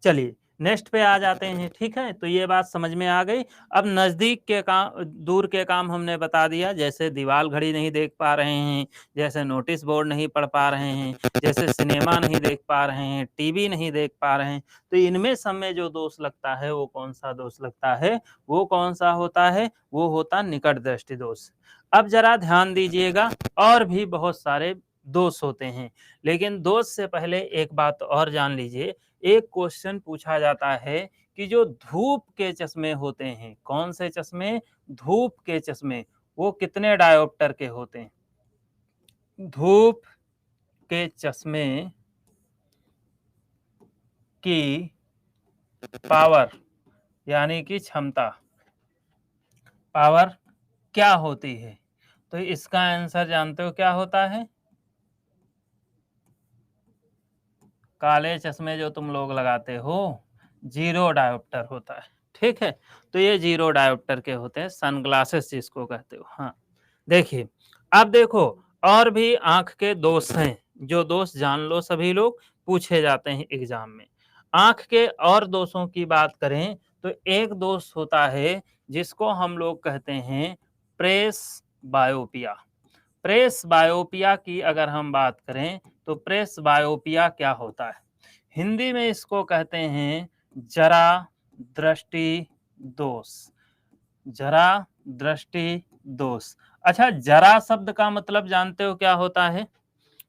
चलिए, नेक्स्ट पे आ जाते हैं, ठीक है? तो ये बात समझ में आ गई। अब नज़दीक के काम दूर के काम हमने बता दिया, जैसे दीवार घड़ी नहीं देख पा रहे हैं, जैसे नोटिस बोर्ड नहीं पढ़ पा रहे हैं, जैसे सिनेमा नहीं देख पा रहे हैं, टीवी नहीं देख पा रहे हैं। तो इनमें सब में जो दोष लगता है, वो कौन-सा दोष लगता है? वो कौन-सा होता है? वो होता निकट दृष्टि दोष। अब ज़रा ध्यान दीजिएगा और भी बहुत सारे दोष होते हैं, लेकिन दोष से पहले एक बात और जान लीजिए एक क्वेश्चन पूछा जाता है कि जो धूप के चश्मे होते हैं, कौन से चश्मे? धूप के चश्मे, वो कितने डायोप्टर के होते हैं? धूप के चश्मे की पावर यानी कि क्षमता, पावर क्या होती है? तो इसका आंसर जानते हो क्या होता है? काले चश्मे जो तुम लोग लगाते हो, ज़ीरो डायोप्टर होता है, ठीक है? तो ये ज़ीरो डायोप्टर के होते हैं, सनग्लासेस जिसको कहते हो। हाँ, देखिए, अब देखो और भी आँख के दोष हैं, जो दोष जान लो सभी लोग, पूछे जाते हैं एग्ज़ाम में। आँख के और दोषों की बात करें, तो एक दोष होता है, जिसको हम लोग कहते हैं प्रेसबायोपिया। प्रेसबायोपिया की अगर हम बात करें, तो प्रेसबायोपिया क्या होता है? हिंदी में इसको कहते हैं जरा दृष्टि दोष। जरा दृष्टि दोष। अच्छा, जरा शब्द का मतलब जानते हो क्या होता है?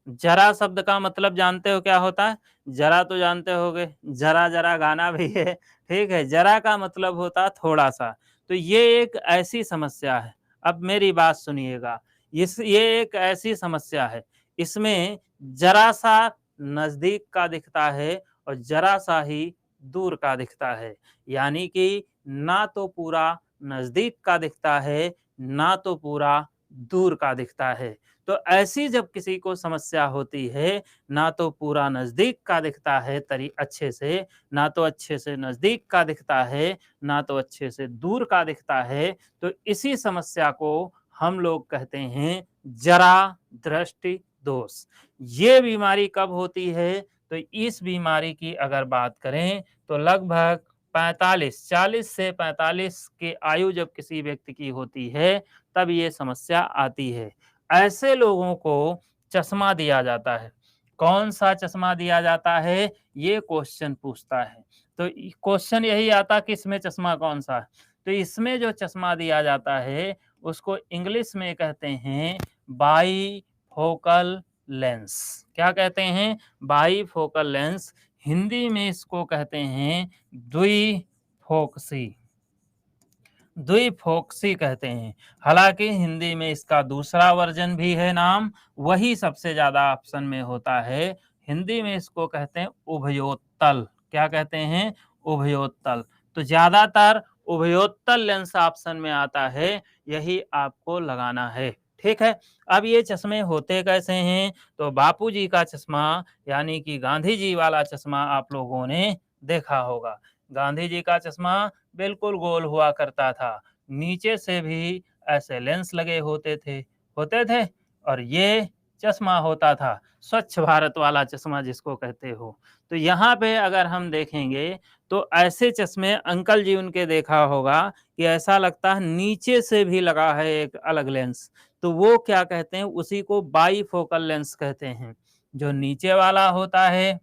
जरा शब्द का मतलब जानते हो क्या होता है? जरा तो जानते होगे, जरा-जरा गाना भी है, ठीक है? जरा का मतलब होता है थोड़ा-सा। तो ये एक ऐसी समस्या है, अब मेरी बात सुनिएगा, ये एक ऐसी समस्या है, इसमें ज़रा-सा नज़दीक का दिखता है और ज़रा-सा ही दूर का दिखता है। यानी कि ना तो पूरा नज़दीक का दिखता है, ना तो पूरा दूर का दिखता है। तो ऐसी जब किसी को समस्या होती है, ना तो पूरा नज़दीक का दिखता है तरी अच्छे से, ना तो अच्छे से नज़दीक का दिखता है, ना तो अच्छे से दूर का दिखता है, तो इसी समस्या को हम लोग कहते हैं जरा दृष्टि दोष। ये बीमारी कब होती है? तो इस बीमारी की अगर बात करें, तो लगभग 45 40 से 45 की आयु जब किसी व्यक्ति की होती है, तब ये समस्या आती है। ऐसे लोगों को चश्मा दिया जाता है। कौन-सा चश्मा दिया जाता है? ये क्वेश्चन पूछता है। तो क्वेश्चन यही आता कि इसमें चश्मा कौन-सा है? तो इसमें जो चश्मा दिया जाता है, उसको इंग्लिश में कहते हैं बाइफोकल लेंस। क्या कहते हैं? Bifocal lens. हिंदी में इसको कहते हैं द्विफोकसी। द्विफोक्सी कहते हैं। हालाँकि हिंदी में इसका दूसरा वर्ज़न भी है नाम, वही सबसे ज़्यादा ऑप्शन में होता है। हिंदी में इसको कहते हैं उभयोत्तल। क्या कहते हैं? उभयोत्तल। तो ज़्यादातर उभयोत्तल लेंस ऑप्शन में आता है, यही आपको लगाना है। ठीक है? अब ये चश्मे होते कैसे हैं? तो बापूजी का चश्मा यानी कि गांधी जी वाला चश्मा आप लोगों ने देखा होगा। गांधी जी का चश्मा बिल्कुल गोल हुआ करता था। नीचे से भी ऐसे लेंस लगे होते थे और ये चश्मा होता था, स्वच्छ भारत वाला चश्मा जिसको कहते हो। तो यहाँ पे अगर हम देखेंगे तो ऐसे चश्मे अंकल जी उनके देखा होगा कि ऐसा लगता है नीचे से भी लगा है एक अलग लेंस। तो वो क्या कहते हैं, उसी को बाईफोकल लेंस कहते हैं। जो नीचे वाला होता है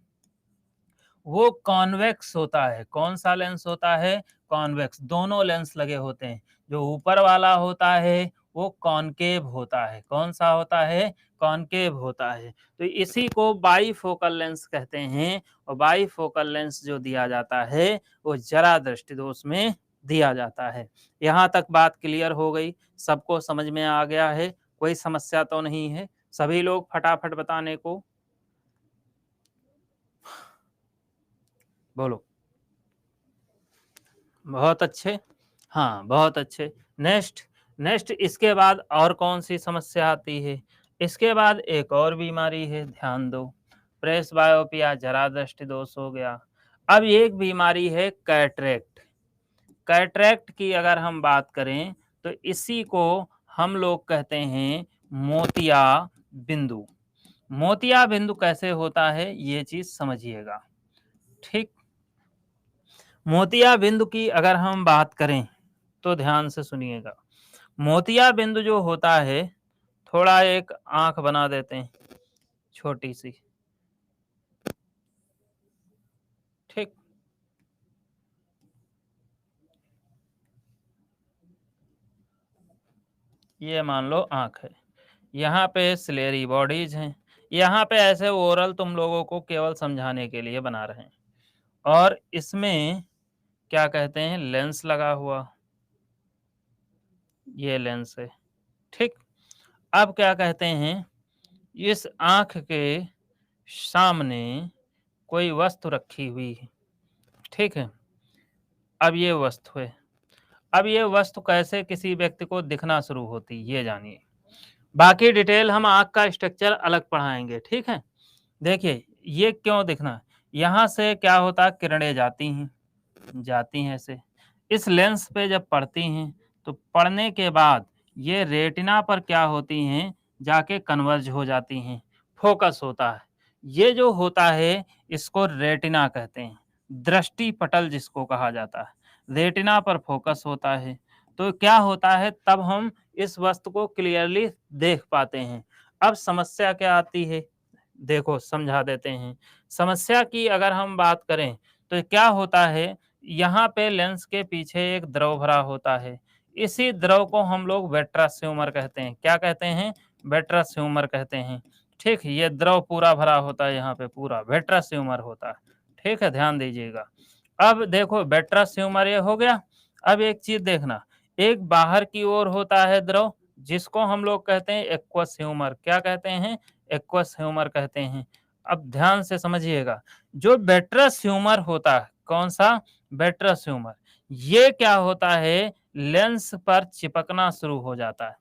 वो कॉन्वेक्स होता है। कौन-सा लेंस होता है? कॉन्वेक्स, दोनों लेंस लगे होते हैं। जो ऊपर वाला होता है वो कॉनकेव होता है। कौन-सा होता है? कॉनकेव होता है। तो इसी को बाईफोकल लेंस कहते हैं और बाईफोकल लेंस जो दिया जाता है वो जरा दृष्टिदोष में दिया जाता है। यहाँ तक बात क्लियर हो गई, सबको समझ में आ गया है, कोई समस्या तो नहीं है? सभी लोग फटाफट बताने को बोलो। बहुत अच्छे। हाँ, बहुत अच्छे। नेक्स्ट, नेक्स्ट इसके बाद और कौन-सी समस्या आती है? इसके बाद एक और बीमारी है, ध्यान दो। प्रेसबायोपिया जरा दृष्टि दोष हो गया। अब एक बीमारी है कैटरैक्ट। कैटरैक्ट की अगर हम बात करें तो इसी को हम लोग कहते हैं मोतिया बिंदु। मोतिया बिंदु कैसे होता है ये चीज़ समझिएगा, ठीक? मोतिया बिंदु की अगर हम बात करें तो ध्यान से सुनिएगा। मोतिया बिंदु जो होता है, थोड़ा एक आंख बना देते हैं छोटी सी, ठीक? ये मान लो आंख है। यहाँ पे सिलेरी बॉडीज हैं। यहाँ पे ऐसे ओरल तुम लोगों को केवल समझाने के लिए बना रहे हैं। और इसमें क्या कहते हैं, लेंस लगा हुआ, ये लेंस है, ठीक? अब क्या कहते हैं, इस आंख के सामने कोई वस्तु रखी हुई है, ठीक है? अब ये वस्तु है। अब ये वस्तु कैसे किसी व्यक्ति को दिखना शुरू होती है, ये जानिए। बाकी डिटेल हम आँख का स्ट्रक्चर अलग पढ़ाएँगे, ठीक है? देखिए, ये क्यों दिखना? यहाँ से क्या होता है, किरणें जाती हैं ऐसे। इस लेंस पे जब पड़ती हैं, तो पड़ने के बाद ये रेटिना पर क्या होती हैं, जाके कन्वर्ज हो जाती हैं, फ़ोकस होता है। ये जो होता है, इसको रेटिना कहते हैं, दृष्टि पटल जिसको कहा जाता है। रेटिना पर फ़ोकस होता है, तो क्या होता है, तब हम इस वस्तु को क्लियरली देख पाते हैं। अब समस्या क्या आती है? देखो समझा देते हैं। समस्या की अगर हम बात करें, तो क्या होता है, यहाँ पे लेंस के पीछे एक द्रव भरा होता है। इसी द्रव को हम लोग वेट्रस ह्यूमर कहते हैं। क्या कहते हैं? वेट्रस ह्यूमर कहते हैं। ठीक, ये द्रव पूरा भरा होता है, यहाँ पे पूरा वेट्रस ह्यूमर होता है। ठीक है, ध्यान दीजिएगा। अब देखो वेट्रस ह्यूमर ये हो गया। अब एक चीज़ देखना, एक बाहर की ओर होता है द्रव, जिसको हम लोग कहते हैं एक्वस ह्यूमर। क्या कहते हैं? एक्वस ह्यूमर कहते हैं। अब ध्यान से समझिएगा, जो वेट्रस ह्यूमर होता है, कौन-सा? वेट्रस ह्यूमर, ये क्या होता है, लेंस पर चिपकना शुरू हो जाता है।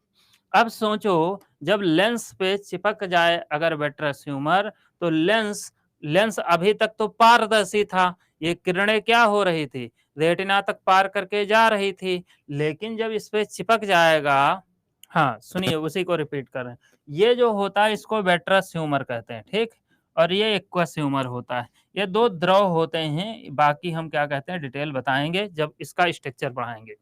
अब सोचो, जब लेंस पे चिपक जाए अगर वेट्रस ह्यूमर, तो लेंस लेंस अभी तक तो पारदर्शी था, ये किरणें क्या हो रही थी, रेटिना तक पार करके जा रही थी। लेकिन जब इस पे चिपक जाएगा, हाँ, सुनिए उसी को रिपीट कर रहे हैं। ये जो होता है इसको वेट्रस ह्यूमर कहते हैं, ठीक? और ये एक्वस ह्यूमर होता है। ये 2 द्रव होते हैं, बाकी हम क्या कहते हैं डिटेल बताएँगे जब इसका स्ट्रक्चर पढ़ाएँगे।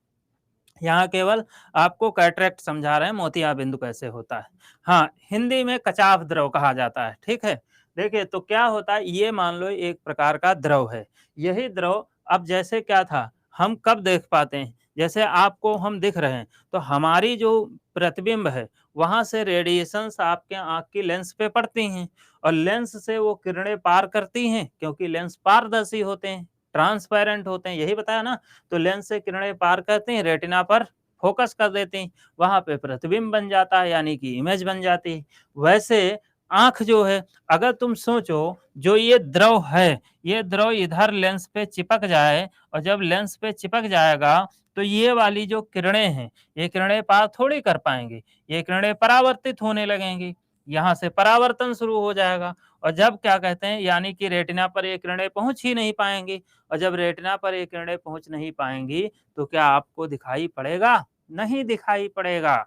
यहाँ केवल आपको कैटरैक्ट समझा रहे हैं, मोतिया बिंदु कैसे होता है। हाँ, हिंदी में कचाव द्रव कहा जाता है, ठीक है? देखिए तो क्या होता है, ये मान लो एक प्रकार का द्रव है। यही द्रव अब जैसे क्या था, हम कब देख पाते हैं? जैसे आपको हम दिख रहे हैं, तो हमारी जो प्रतिबिंब है, वहाँ से रेडिएशंस आपके आँख की लेंस पे पड़ती हैं और लेंस से वो किरणें पार करती हैं, क्योंकि लेंस पारदर्शी होते हैं, ट्रांसपेरेंट होते हैं, यही बताया ना? तो लेंस से किरणें पार करती हैं, रेटिना पर फ़ोकस कर देती हैं, वहाँ पे प्रतिबिंब बन जाता है, यानी कि इमेज बन जाती है। वैसे आँख जो है, अगर तुम सोचो, जो ये द्रव है, ये द्रव इधर लेंस पे चिपक जाए और जब लेंस पे चिपक जाएगा, तो ये वाली जो किरणें हैं, ये किरणें पार थोड़ी कर पाएँगी, ये किरणें परावर्तित होने लगेंगी, यहाँ से परावर्तन शुरू हो जाएगा और जब क्या कहते हैं, यानी कि रेटिना पर ये किरणें पहुँच ही नहीं पाएँगी और जब रेटिना पर ये किरणें पहुँच नहीं पाएँगी, तो क्या आपको दिखाई पड़ेगा? नहीं दिखाई पड़ेगा,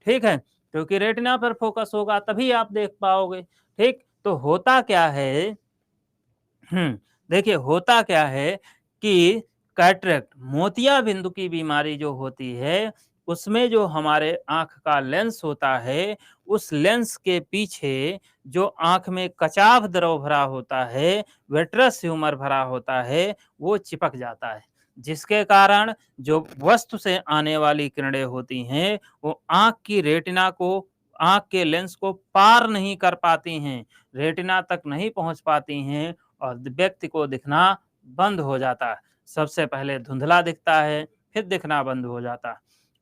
ठीक है? क्योंकि रेटिना पर फोकस होगा तभी आप देख पाओगे। ठीक, तो होता क्या है, देखिए होता क्या है कि कैटरेक्ट मोतिया बिंदु की बीमारी जो होती है, उसमें जो हमारे आँख का लेंस होता है, उस लेंस के पीछे जो आँख में कचाव द्रव भरा होता है, विट्रस ह्यूमर भरा होता है, वो चिपक जाता है। जिसके कारण जो वस्तु से आने वाली किरणें होती हैं, वो आँख की रेटिना को, आँख के लेंस को पार नहीं कर पाती हैं, रेटिना तक नहीं पहुँच पाती हैं और व्यक्ति को दिखना बंद हो जाता है। सबसे पहले धुंधला दिखता है, फिर दिखना बंद हो जाता है।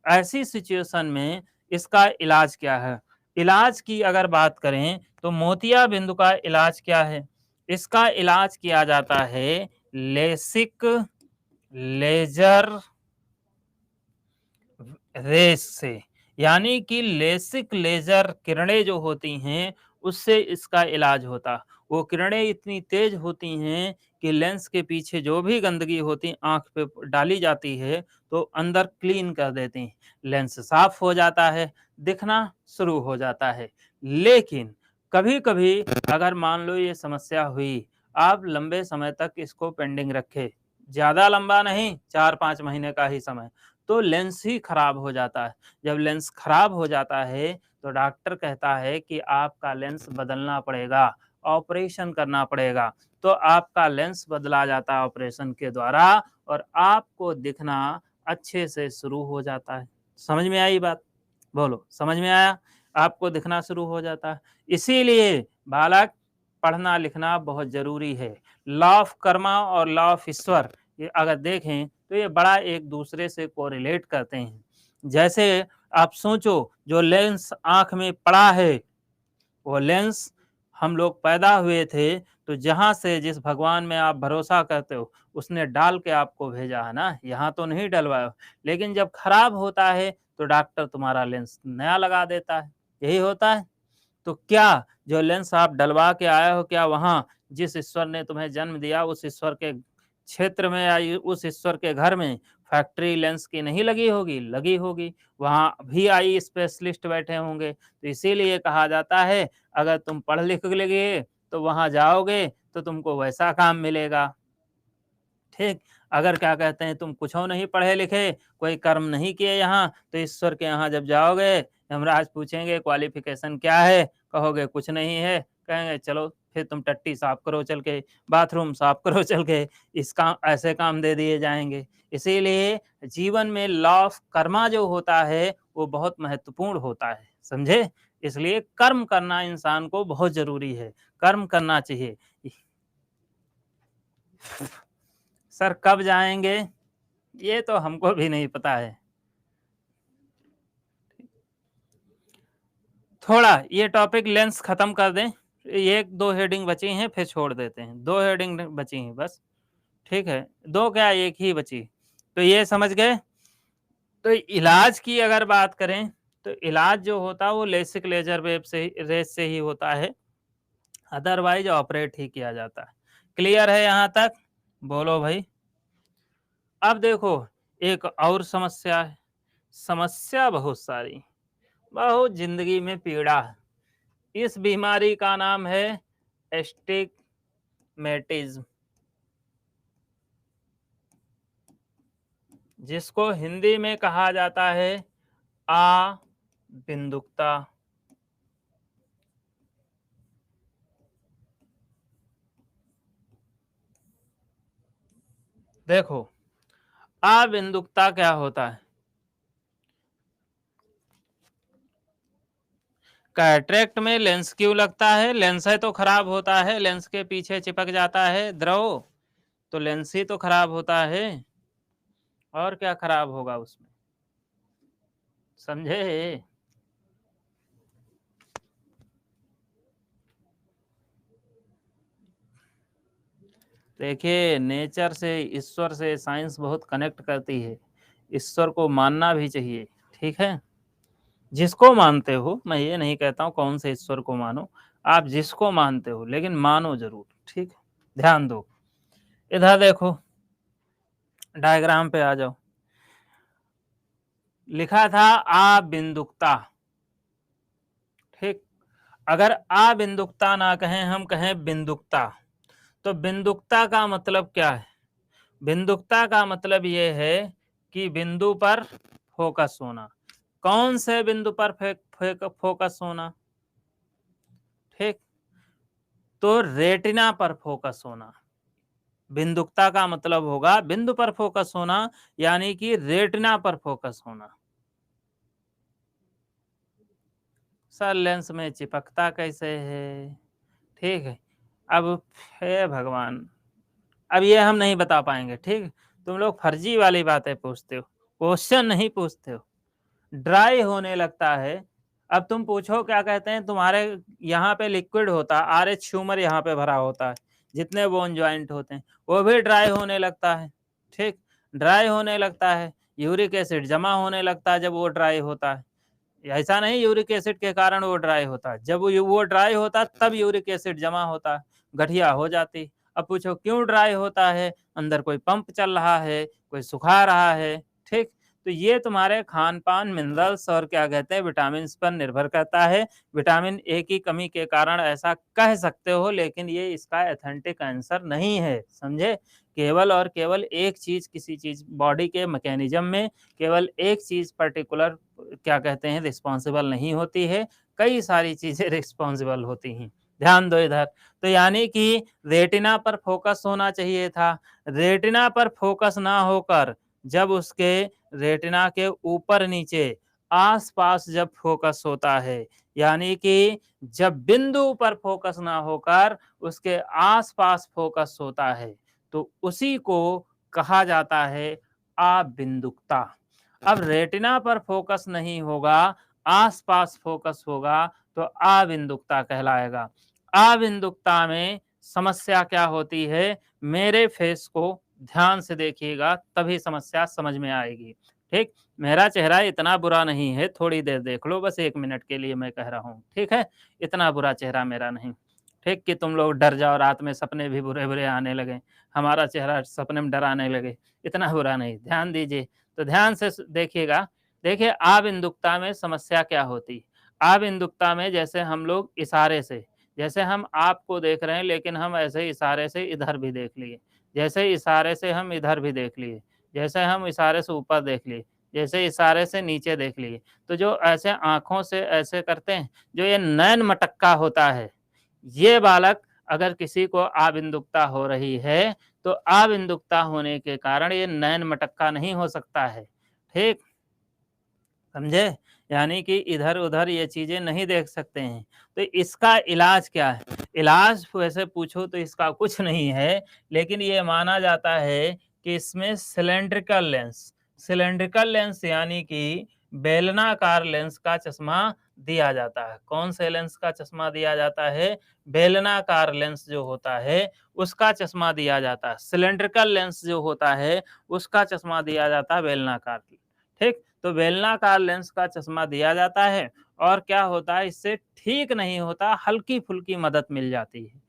ऐसी सिचुएशन में इसका इलाज क्या है? इलाज की अगर बात करें तो मोतिया बिंदु का इलाज क्या है? इसका इलाज किया जाता है लेसिक लेजर रेस से, यानी कि लेसिक लेजर किरणें जो होती हैं, उससे इसका इलाज होता। वो किरणें इतनी तेज होती हैं कि लेंस के पीछे जो भी गंदगी होती आँख पे डाली जाती है, तो अंदर क्लीन कर देती हैं। लेंस साफ हो जाता है, दिखना शुरू हो जाता है। लेकिन कभी-कभी अगर मान लो ये समस्या हुई, आप लंबे समय तक इसको पेंडिंग रखे, ज़्यादा लंबा नहीं, 4-5 महीने का ही समय, तो लेंस ही खराब हो जाता है। जब लेंस खराब हो जाता है, तो डॉक्टर कहता है कि आपका लेंस बदलना पड़ेगा, ऑपरेशन करना पड़ेगा। तो आपका लेंस बदला जाता है ऑपरेशन के द्वारा और आपको दिखना अच्छे से शुरू हो जाता है। समझ में आई बात? बोलो, समझ में आया? आपको दिखना शुरू हो जाता है। इसीलिए बालक पढ़ना-लिखना बहुत ज़रूरी है। लॉ ऑफ कर्मा और लॉ ऑफ ईश्वर ये अगर देखें तो ये बड़ा एक दूसरे से कोरिलेट करते हैं। जैसे आप सोचो जो लेंस आँख में पड़ा है, वो लेंस हम लोग पैदा हुए थे, तो जहाँ से जिस भगवान में आप भरोसा करते हो, उसने डाल के आपको भेजा है ना, यहाँ तो नहीं डलवाया हो। लेकिन जब खराब होता है, तो डॉक्टर तुम्हारा लेंस नया लगा देता है, यही होता है। तो क्या जो लेंस आप डलवा के आए हो, क्या वहाँ जिस ईश्वर ने तुम्हें जन्म दिया, उस ईश्वर के क्षेत्र में या उस ईश्वर के घर में फैक्ट्री लेंस की नहीं लगी होगी? लगी होगी। वहाँ भी आई स्पेशलिस्ट बैठे होंगे। तो इसीलिए कहा जाता है, अगर तुम पढ़ लिख लिए, तो वहाँ जाओगे, तो तुमको वैसा काम मिलेगा। ठीक, अगर क्या कहते हैं तुम कुछो नहीं पढ़े लिखे, कोई कर्म नहीं किए यहाँ, तो ईश्वर के यहाँ जब जाओगे, यमराज पूछेंगे क्वालिफ़िकेशन क्या है? कहोगे कुछ नहीं है, कहेंगे चलो फिर तुम टट्टी साफ करो चल के, बाथरूम साफ करो चल के, इस काम ऐसे काम दे दिए जाएँगे। इसीलिए जीवन में लॉ ऑफ कर्मा जो होता है, वो बहुत महत्वपूर्ण होता है, समझे? इसलिए कर्म करना इंसान को बहुत ज़रूरी है, कर्म करना चाहिए। सर कब जाएँगे? ये तो हमको भी नहीं पता है। थोड़ा ये टॉपिक लेंस खत्म कर दें, 1-2 हेडिंग बची हैं फिर छोड़ देते हैं। 2 हेडिंग बची हैं बस, ठीक है? 2 क्या 1 ही बची। तो ये समझ गए? तो इलाज की अगर बात करें, तो इलाज जो होता है वो लेसिक लेज़र वेव से ही रेज़ से ही होता है, अदरवाइज़ ऑपरेट ही किया जाता है। क्लियर है यहाँ तक? बोलो भई। अब देखो एक और समस्या है, समस्या बहुत सारी, बहुत ज़िंदगी में पीड़ा है। इस बीमारी का नाम है एस्टिग्मेटिज्म, जिसको हिंदी में कहा जाता है बिंदुकता। देखो बिंदुकता क्या होता है? कैटरेक्ट में लेंस क्यों लगता है? लेंस है तो खराब होता है, लेंस के पीछे चिपक जाता है द्रव, तो लेंस ही तो खराब होता है। और क्या खराब होगा उसमें? समझे? देखिए नेचर से, ईश्वर से साइंस बहुत कनेक्ट करती है। ईश्वर को मानना भी चाहिए, ठीक है? जिसको मानते हो, मैं ये नहीं कहता हूँ कौन से ईश्वर को मानो, आप जिसको मानते हो लेकिन मानो ज़रूर, ठीक है? ध्यान दो। इधर देखो, डायग्राम पे आ जाओ। लिखा था बिंदुकता, ठीक। अगर अबिंदुकता ना कहें, हम कहें बिंदुकता, तो बिंदुकता का मतलब क्या है? बिंदुकता का मतलब ये है कि बिंदु पर फोकस होना। कौन से बिंदु पर फोकस होना? ठीक। तो रेटिना पर फोकस होना। बिंदुकता का मतलब होगा बिंदु पर फोकस होना, यानी कि रेटिना पर फोकस होना। सर लेंस में चिपकता कैसे है? ठीक है। अब हे भगवान, अब ये हम नहीं बता पाएंगे। ठीक, तुम लोग फर्जी वाली बातें पूछते हो, क्वेश्चन नहीं पूछते हो। ड्राई होने लगता है। अब तुम पूछो क्या कहते हैं, तुम्हारे यहाँ पे लिक्विड होता है, आरएच ह्यूमर यहाँ पे भरा होता है, जितने बोन ज्वाइंट होते हैं वो भी ड्राई होने लगता है। ठीक, ड्राई होने लगता है, यूरिक एसिड जमा होने लगता है जब वो ड्राई होता है। ऐसा नहीं यूरिक एसिड के कारण वो ड्राई होता है, जब वो ड्राई होता है तब यूरिक एसिड जमा होता है, गठिया हो जाती। अब पूछो क्यों ड्राई होता है? अंदर कोई पंप चल रहा है, कोई सुखा रहा है। ठीक, तो ये तुम्हारे खान पान, मिनरल्स और क्या कहते हैं विटामिन पर निर्भर करता है। विटामिन ए की कमी के कारण ऐसा कह सकते हो, लेकिन ये इसका एथेंटिक आंसर नहीं है, समझे? केवल और केवल एक चीज, किसी चीज बॉडी के मैकेनिज्म में केवल एक चीज पर्टिकुलर क्या कहते हैं रिस्पॉन्सिबल नहीं होती है, कई सारी चीजें रिस्पॉन्सिबल होती हैं। ध्यान दो इधर। तो यानी कि रेटिना पर फोकस होना चाहिए था। रेटिना पर फोकस ना होकर जब उसके रेटिना के ऊपर नीचे आसपास जब फोकस होता है, यानी कि जब बिंदु पर फोकस ना होकर उसके आसपास फोकस होता है, तो उसी को कहा जाता है अबिंदुकता। अब रेटिना पर फोकस नहीं होगा, आसपास फोकस होगा, तो अबिंदुकता कहलाएगा। अबिंदुकता में समस्या क्या होती है? मेरे फेस को ध्यान से देखिएगा तभी समस्या समझ में आएगी। ठीक, मेरा चेहरा इतना बुरा नहीं है, थोड़ी देर देख लो, बस 1 मिनट के लिए मैं कह रहा हूँ। ठीक है, इतना बुरा चेहरा मेरा नहीं। ठीक, कि तुम लोग डर जाओ, रात में सपने भी बुरे-बुरे आने लगे, हमारा चेहरा सपने में डराने लगे, इतना बुरा नहीं। ध्यान दीजिए, तो ध्यान से देखिएगा। देखिए अबिंदुकता में समस्या क्या होती? अबिंदुकता में जैसे हम लोग इशारे से, जैसे हम आपको देख रहे हैं लेकिन हम ऐसे इशारे से इधर भी देख लिए, जैसे इशारे से हम इधर भी देख लिए, जैसे हम इशारे से ऊपर देख लिए, जैसे इशारे से नीचे देख लिए। तो जो ऐसे आँखों से ऐसे करते हैं, जो ये नैन मटक्का होता है, ये बालक अगर किसी को अबिंदुकता हो रही है, तो अबिंदुकता होने के कारण ये नैन मटक्का नहीं हो सकता है। ठीक, समझे? यानी कि इधर-उधर ये चीज़ें नहीं देख सकते हैं। तो इसका इलाज क्या है? इलाज वैसे पूछो तो इसका कुछ नहीं है, लेकिन ये माना जाता है कि इसमें सिलिंड्रिकल लेंस यानी कि बेलनाकार लेंस का चश्मा दिया जाता है। कौन से लेंस का चश्मा दिया जाता है? बेलनाकार लेंस जो होता है, उसका चश्मा दिया जाता है। सिलिंड्रिकल लेंस जो होता है, उसका चश्मा दिया जाता है बेलनाकार। ठीक, तो बेलनाकार लेंस का चश्मा दिया जाता है और क्या होता है, इससे ठीक नहीं होता, हल्की-फुल्की मदद मिल जाती है।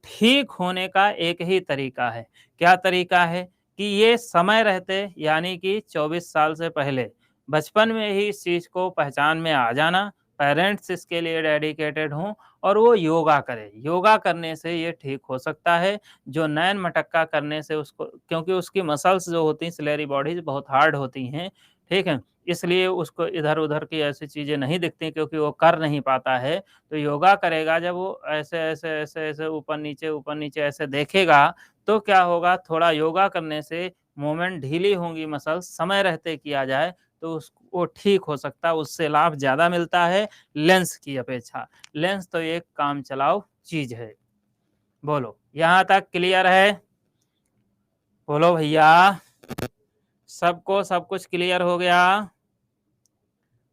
ठीक होने का एक ही तरीका है। क्या तरीका है? कि ये समय रहते यानी कि 24 साल से पहले बचपन में ही इस चीज़ को पहचान में आ जाना, पेरेंट्स इसके लिए डेडिकेटेड हों और वो योगा करें। योगा करने से ये ठीक हो सकता है। जो नैन मटक्का करने से उसको, क्योंकि उसकी मसल्स जो होती हैं सिलेरी बॉडीज़ बहुत हार्ड होती हैं, ठीक है? इसलिए उसको इधर-उधर की ऐसी चीज़ें नहीं दिखती क्योंकि वो कर नहीं पाता है। तो योगा करेगा जब वो ऐसे-ऐसे ऊपर-नीचे ऐसे देखेगा, तो क्या होगा, थोड़ा योगा करने से मूवमेंट ढीली होंगी मसल्स, समय रहते किया जाए तो वो ठीक हो सकता है, उससे लाभ ज़्यादा मिलता है लेंस की अपेक्षा। लेंस तो एक काम चलाऊ चीज़ है। बोलो, यहाँ तक क्लियर है? बोलो भैया, सबको सब कुछ क्लियर हो गया?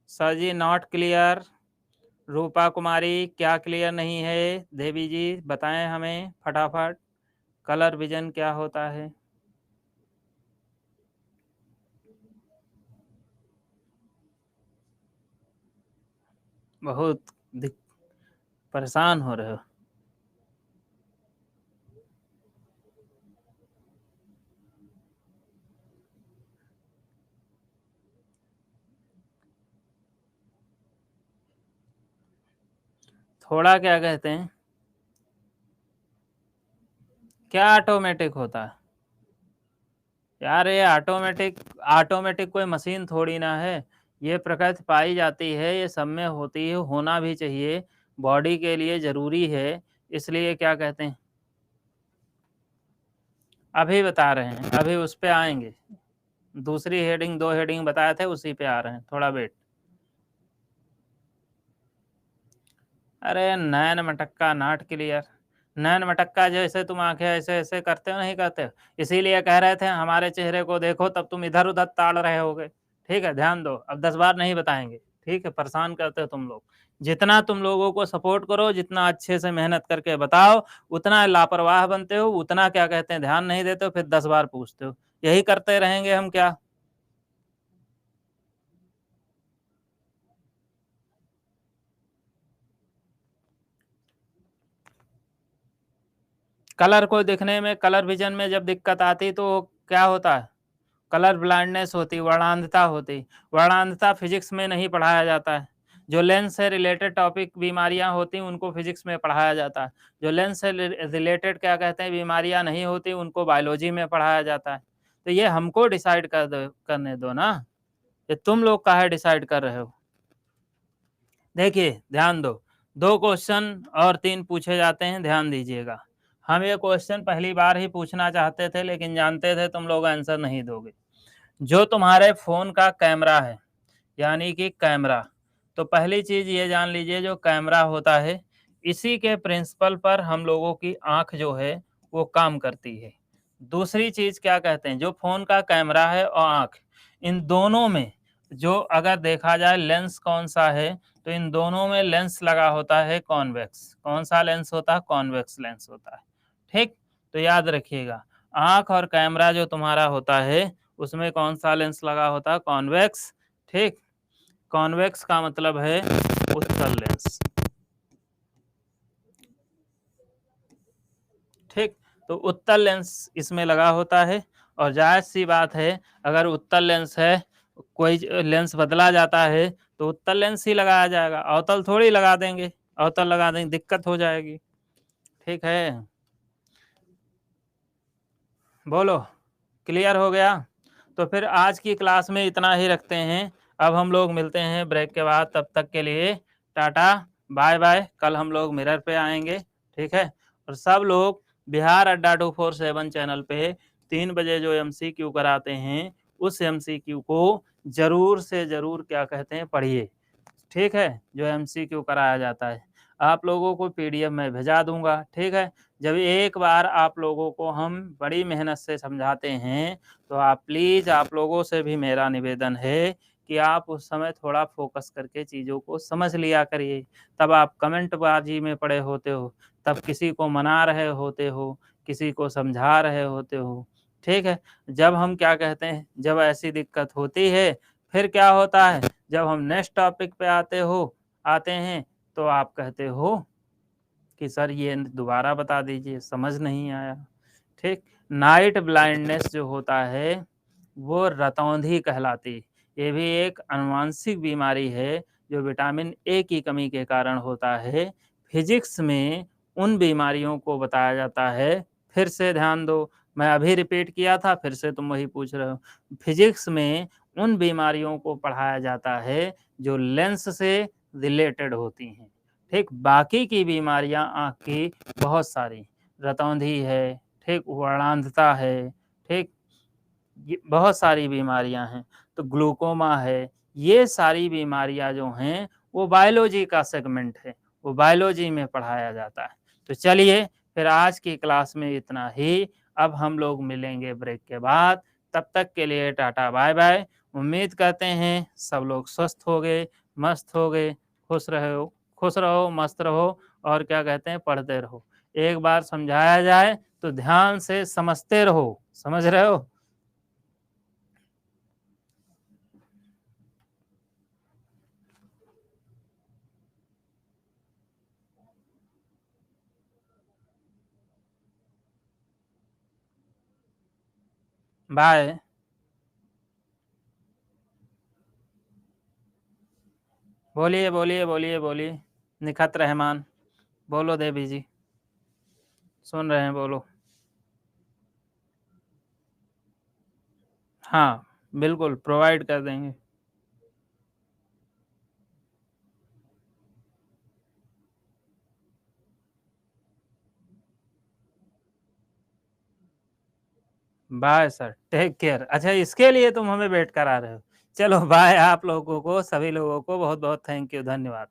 सर जी नॉट क्लियर। रूपा कुमारी क्या क्लियर नहीं है? देवी जी बताएं हमें फटाफट, कलर विजन क्या होता है? बहुत परेशान हो रहे हो। थोड़ा क्या कहते हैं, क्या ऑटोमेटिक होता है? यार ये ऑटोमेटिक ऑटोमेटिक कोई मशीन थोड़ी ना है। ये प्रकृति पाई जाती है, ये सब में होती है, होना भी चाहिए, बॉडी के लिए ज़रूरी है। इसलिए क्या कहते हैं, अभी बता रहे हैं, अभी उस पे आएँगे। दूसरी हेडिंग 2 हेडिंग बताए थे, उसी पे आ रहे हैं, थोड़ा वेट। अरे नैन मटक्का नॉट क्लियर। नैन मटक्का जैसे तुम आँखें ऐसे-ऐसे करते हो, नहीं करते हो? इसीलिए कह रहे थे हमारे चेहरे को देखो, तब तुम इधर-उधर ताड़ रहे होगे। ठीक है, ध्यान दो, अब 10 बार नहीं बताएँगे। ठीक है, परेशान करते हो तुम लोग। जितना तुम लोगों को सपोर्ट करो, जितना अच्छे से मेहनत करके बताओ, उतना लापरवाह बनते हो, उतना क्या कहते हैं ध्यान नहीं देते हो, फिर 10 बार पूछते हो। यही करते रहेंगे हम क्या? कलर को दिखने में, कलर विज़न में जब दिक्कत आती तो क्या होता है? कलर ब्लाइंडनेस होती, वर्णांधता होती। वर्णांधता फिज़िक्स में नहीं पढ़ाया जाता है। जो लेंस से रिलेटेड टॉपिक बीमारियाँ होती हैं, उनको फिज़िक्स में पढ़ाया जाता है। जो लेंस से रिलेटेड क्या कहते हैं बीमारियाँ नहीं होती, उनको बायोलॉजी में पढ़ाया जाता है। तो ये हमको डिसाइड करने दो ना, ये तुम लोग काहे डिसाइड कर रहे हो? देखिए, ध्यान दो, 2 क्वेश्चन और 3 पूछे जाते हैं, ध्यान दीजिएगा। हम ये क्वेश्चन पहली बार ही पूछना चाहते थे, लेकिन जानते थे तुम लोग आंसर नहीं दोगे। जो तुम्हारे फ़ोन का कैमरा है, यानी कि कैमरा, तो पहली चीज़ ये जान लीजिए जो कैमरा होता है, इसी के प्रिंसिपल पर हम लोगों की आँख जो है, वो काम करती है। दूसरी चीज़ क्या कहते हैं, जो फ़ोन का कैमरा है और आँख, इन दोनों में जो अगर देखा जाए लेंस कौन-सा है, तो इन दोनों में लेंस लगा होता है कॉन्वेक्स। कौन-सा लेंस होता है? कॉन्वेक्स लेंस होता है। ठीक? तो याद रखिएगा, आँख और कैमरा जो तुम्हारा होता है, उसमें कौन-सा लेंस लगा होता है? कॉन्वेक्स, ठीक? कॉन्वेक्स का मतलब है उत्तल लेंस, ठीक? तो उत्तल लेंस इसमें लगा होता है और ज़ाहिर-सी बात है, अगर उत्तल लेंस है, कोई लेंस बदला जाता है, तो उत्तल लेंस ही लगाया जाएगा, अवतल थोड़ी लगा देंगे। अवतल लगा देंगे, दिक्कत हो जाएगी, ठीक है? बोलो, क्लियर हो गया? तो फिर आज की क्लास में इतना ही रखते हैं। अब हम लोग मिलते हैं ब्रेक के बाद, तब तक के लिए टाटा, बाय-बाय। कल हम लोग मिरर पे आएँगे, ठीक है? और सब लोग बिहार अड्डा 247 चैनल पे 3 बजे जो एमसीक्यू कराते हैं, उस एमसीक्यू को ज़रूर से ज़रूर क्या कहते हैं पढ़िए। ठीक है? जो एमसीक्यू कराया जाता है। आप लोगों को पीडीएफ मैं भिजा दूँगा, ठीक है? जब एक बार आप लोगों को हम बड़ी मेहनत से समझाते हैं, तो आप प्लीज़ आप लोगों से भी मेरा निवेदन है कि आप उस समय थोड़ा फ़ोकस करके चीज़ों को समझ लिया करिए। तब आप कमेंटबाज़ी में पड़े होते हो, तब किसी को मना रहे होते हो, किसी को समझा रहे होते हो, ठीक है? जब हम क्या कहते हैं, जब ऐसी दिक्कत होती है, फिर क्या होता है, जब हम नेक्स्ट टॉपिक पे आते हैं, तो आप कहते हो कि सर ये दोबारा बता दीजिए, समझ नहीं आया, ठीक? नाइट ब्लाइंडनेस जो होता है, वो रतौंधी कहलाती है। ये भी एक आनुवांशिक बीमारी है, जो विटामिन ए की कमी के कारण होता है। फिज़िक्स में उन बीमारियों को बताया जाता है, फिर से ध्यान दो, मैं अभी रिपीट किया था, फिर से तुम वही पूछ रहे हो। फिज़िक्स में उन बीमारियों को पढ़ाया जाता है, जो लेंस से रिलेटेड होती हैं। ठीक, बाकी की बीमारियाँ आँख की बहुत सारी, रतौंधी है, ठीक, वर्णांधता है, ठीक, ये बहुत सारी बीमारियाँ हैं। तो ग्लूकोमा है, ये सारी बीमारियाँ जो हैं, वो बायोलॉजी का सेगमेंट है, वो बायोलॉजी में पढ़ाया जाता है। तो चलिए, फिर आज की क्लास में इतना ही, अब हम लोग मिलेंगे ब्रेक के बाद, तब तक के लिए टाटा बाय-बाय। उम्मीद करते हैं सब लोग स्वस्थ हो गए, मस्त हो गए, खुश रहो, मस्त रहो और क्या कहते हैं पढ़ते रहो। एक बार समझाया जाए तो ध्यान से समझते रहो, समझ रहे हो? बाय। बोलिए, बोलिए, बोलिए, बोलिए। निखत रहमान। बोलो देवी जी, सुन रहे हैं, बोलो। हाँ, बिल्कुल प्रोवाइड कर देंगे। Bye sir, take care. अच्छा, इसके लिए तुम हमें वेट करा रहे हो। चलो बाय, आप लोगों को, सभी लोगों को बहुत-बहुत थैंक यू, धन्यवाद।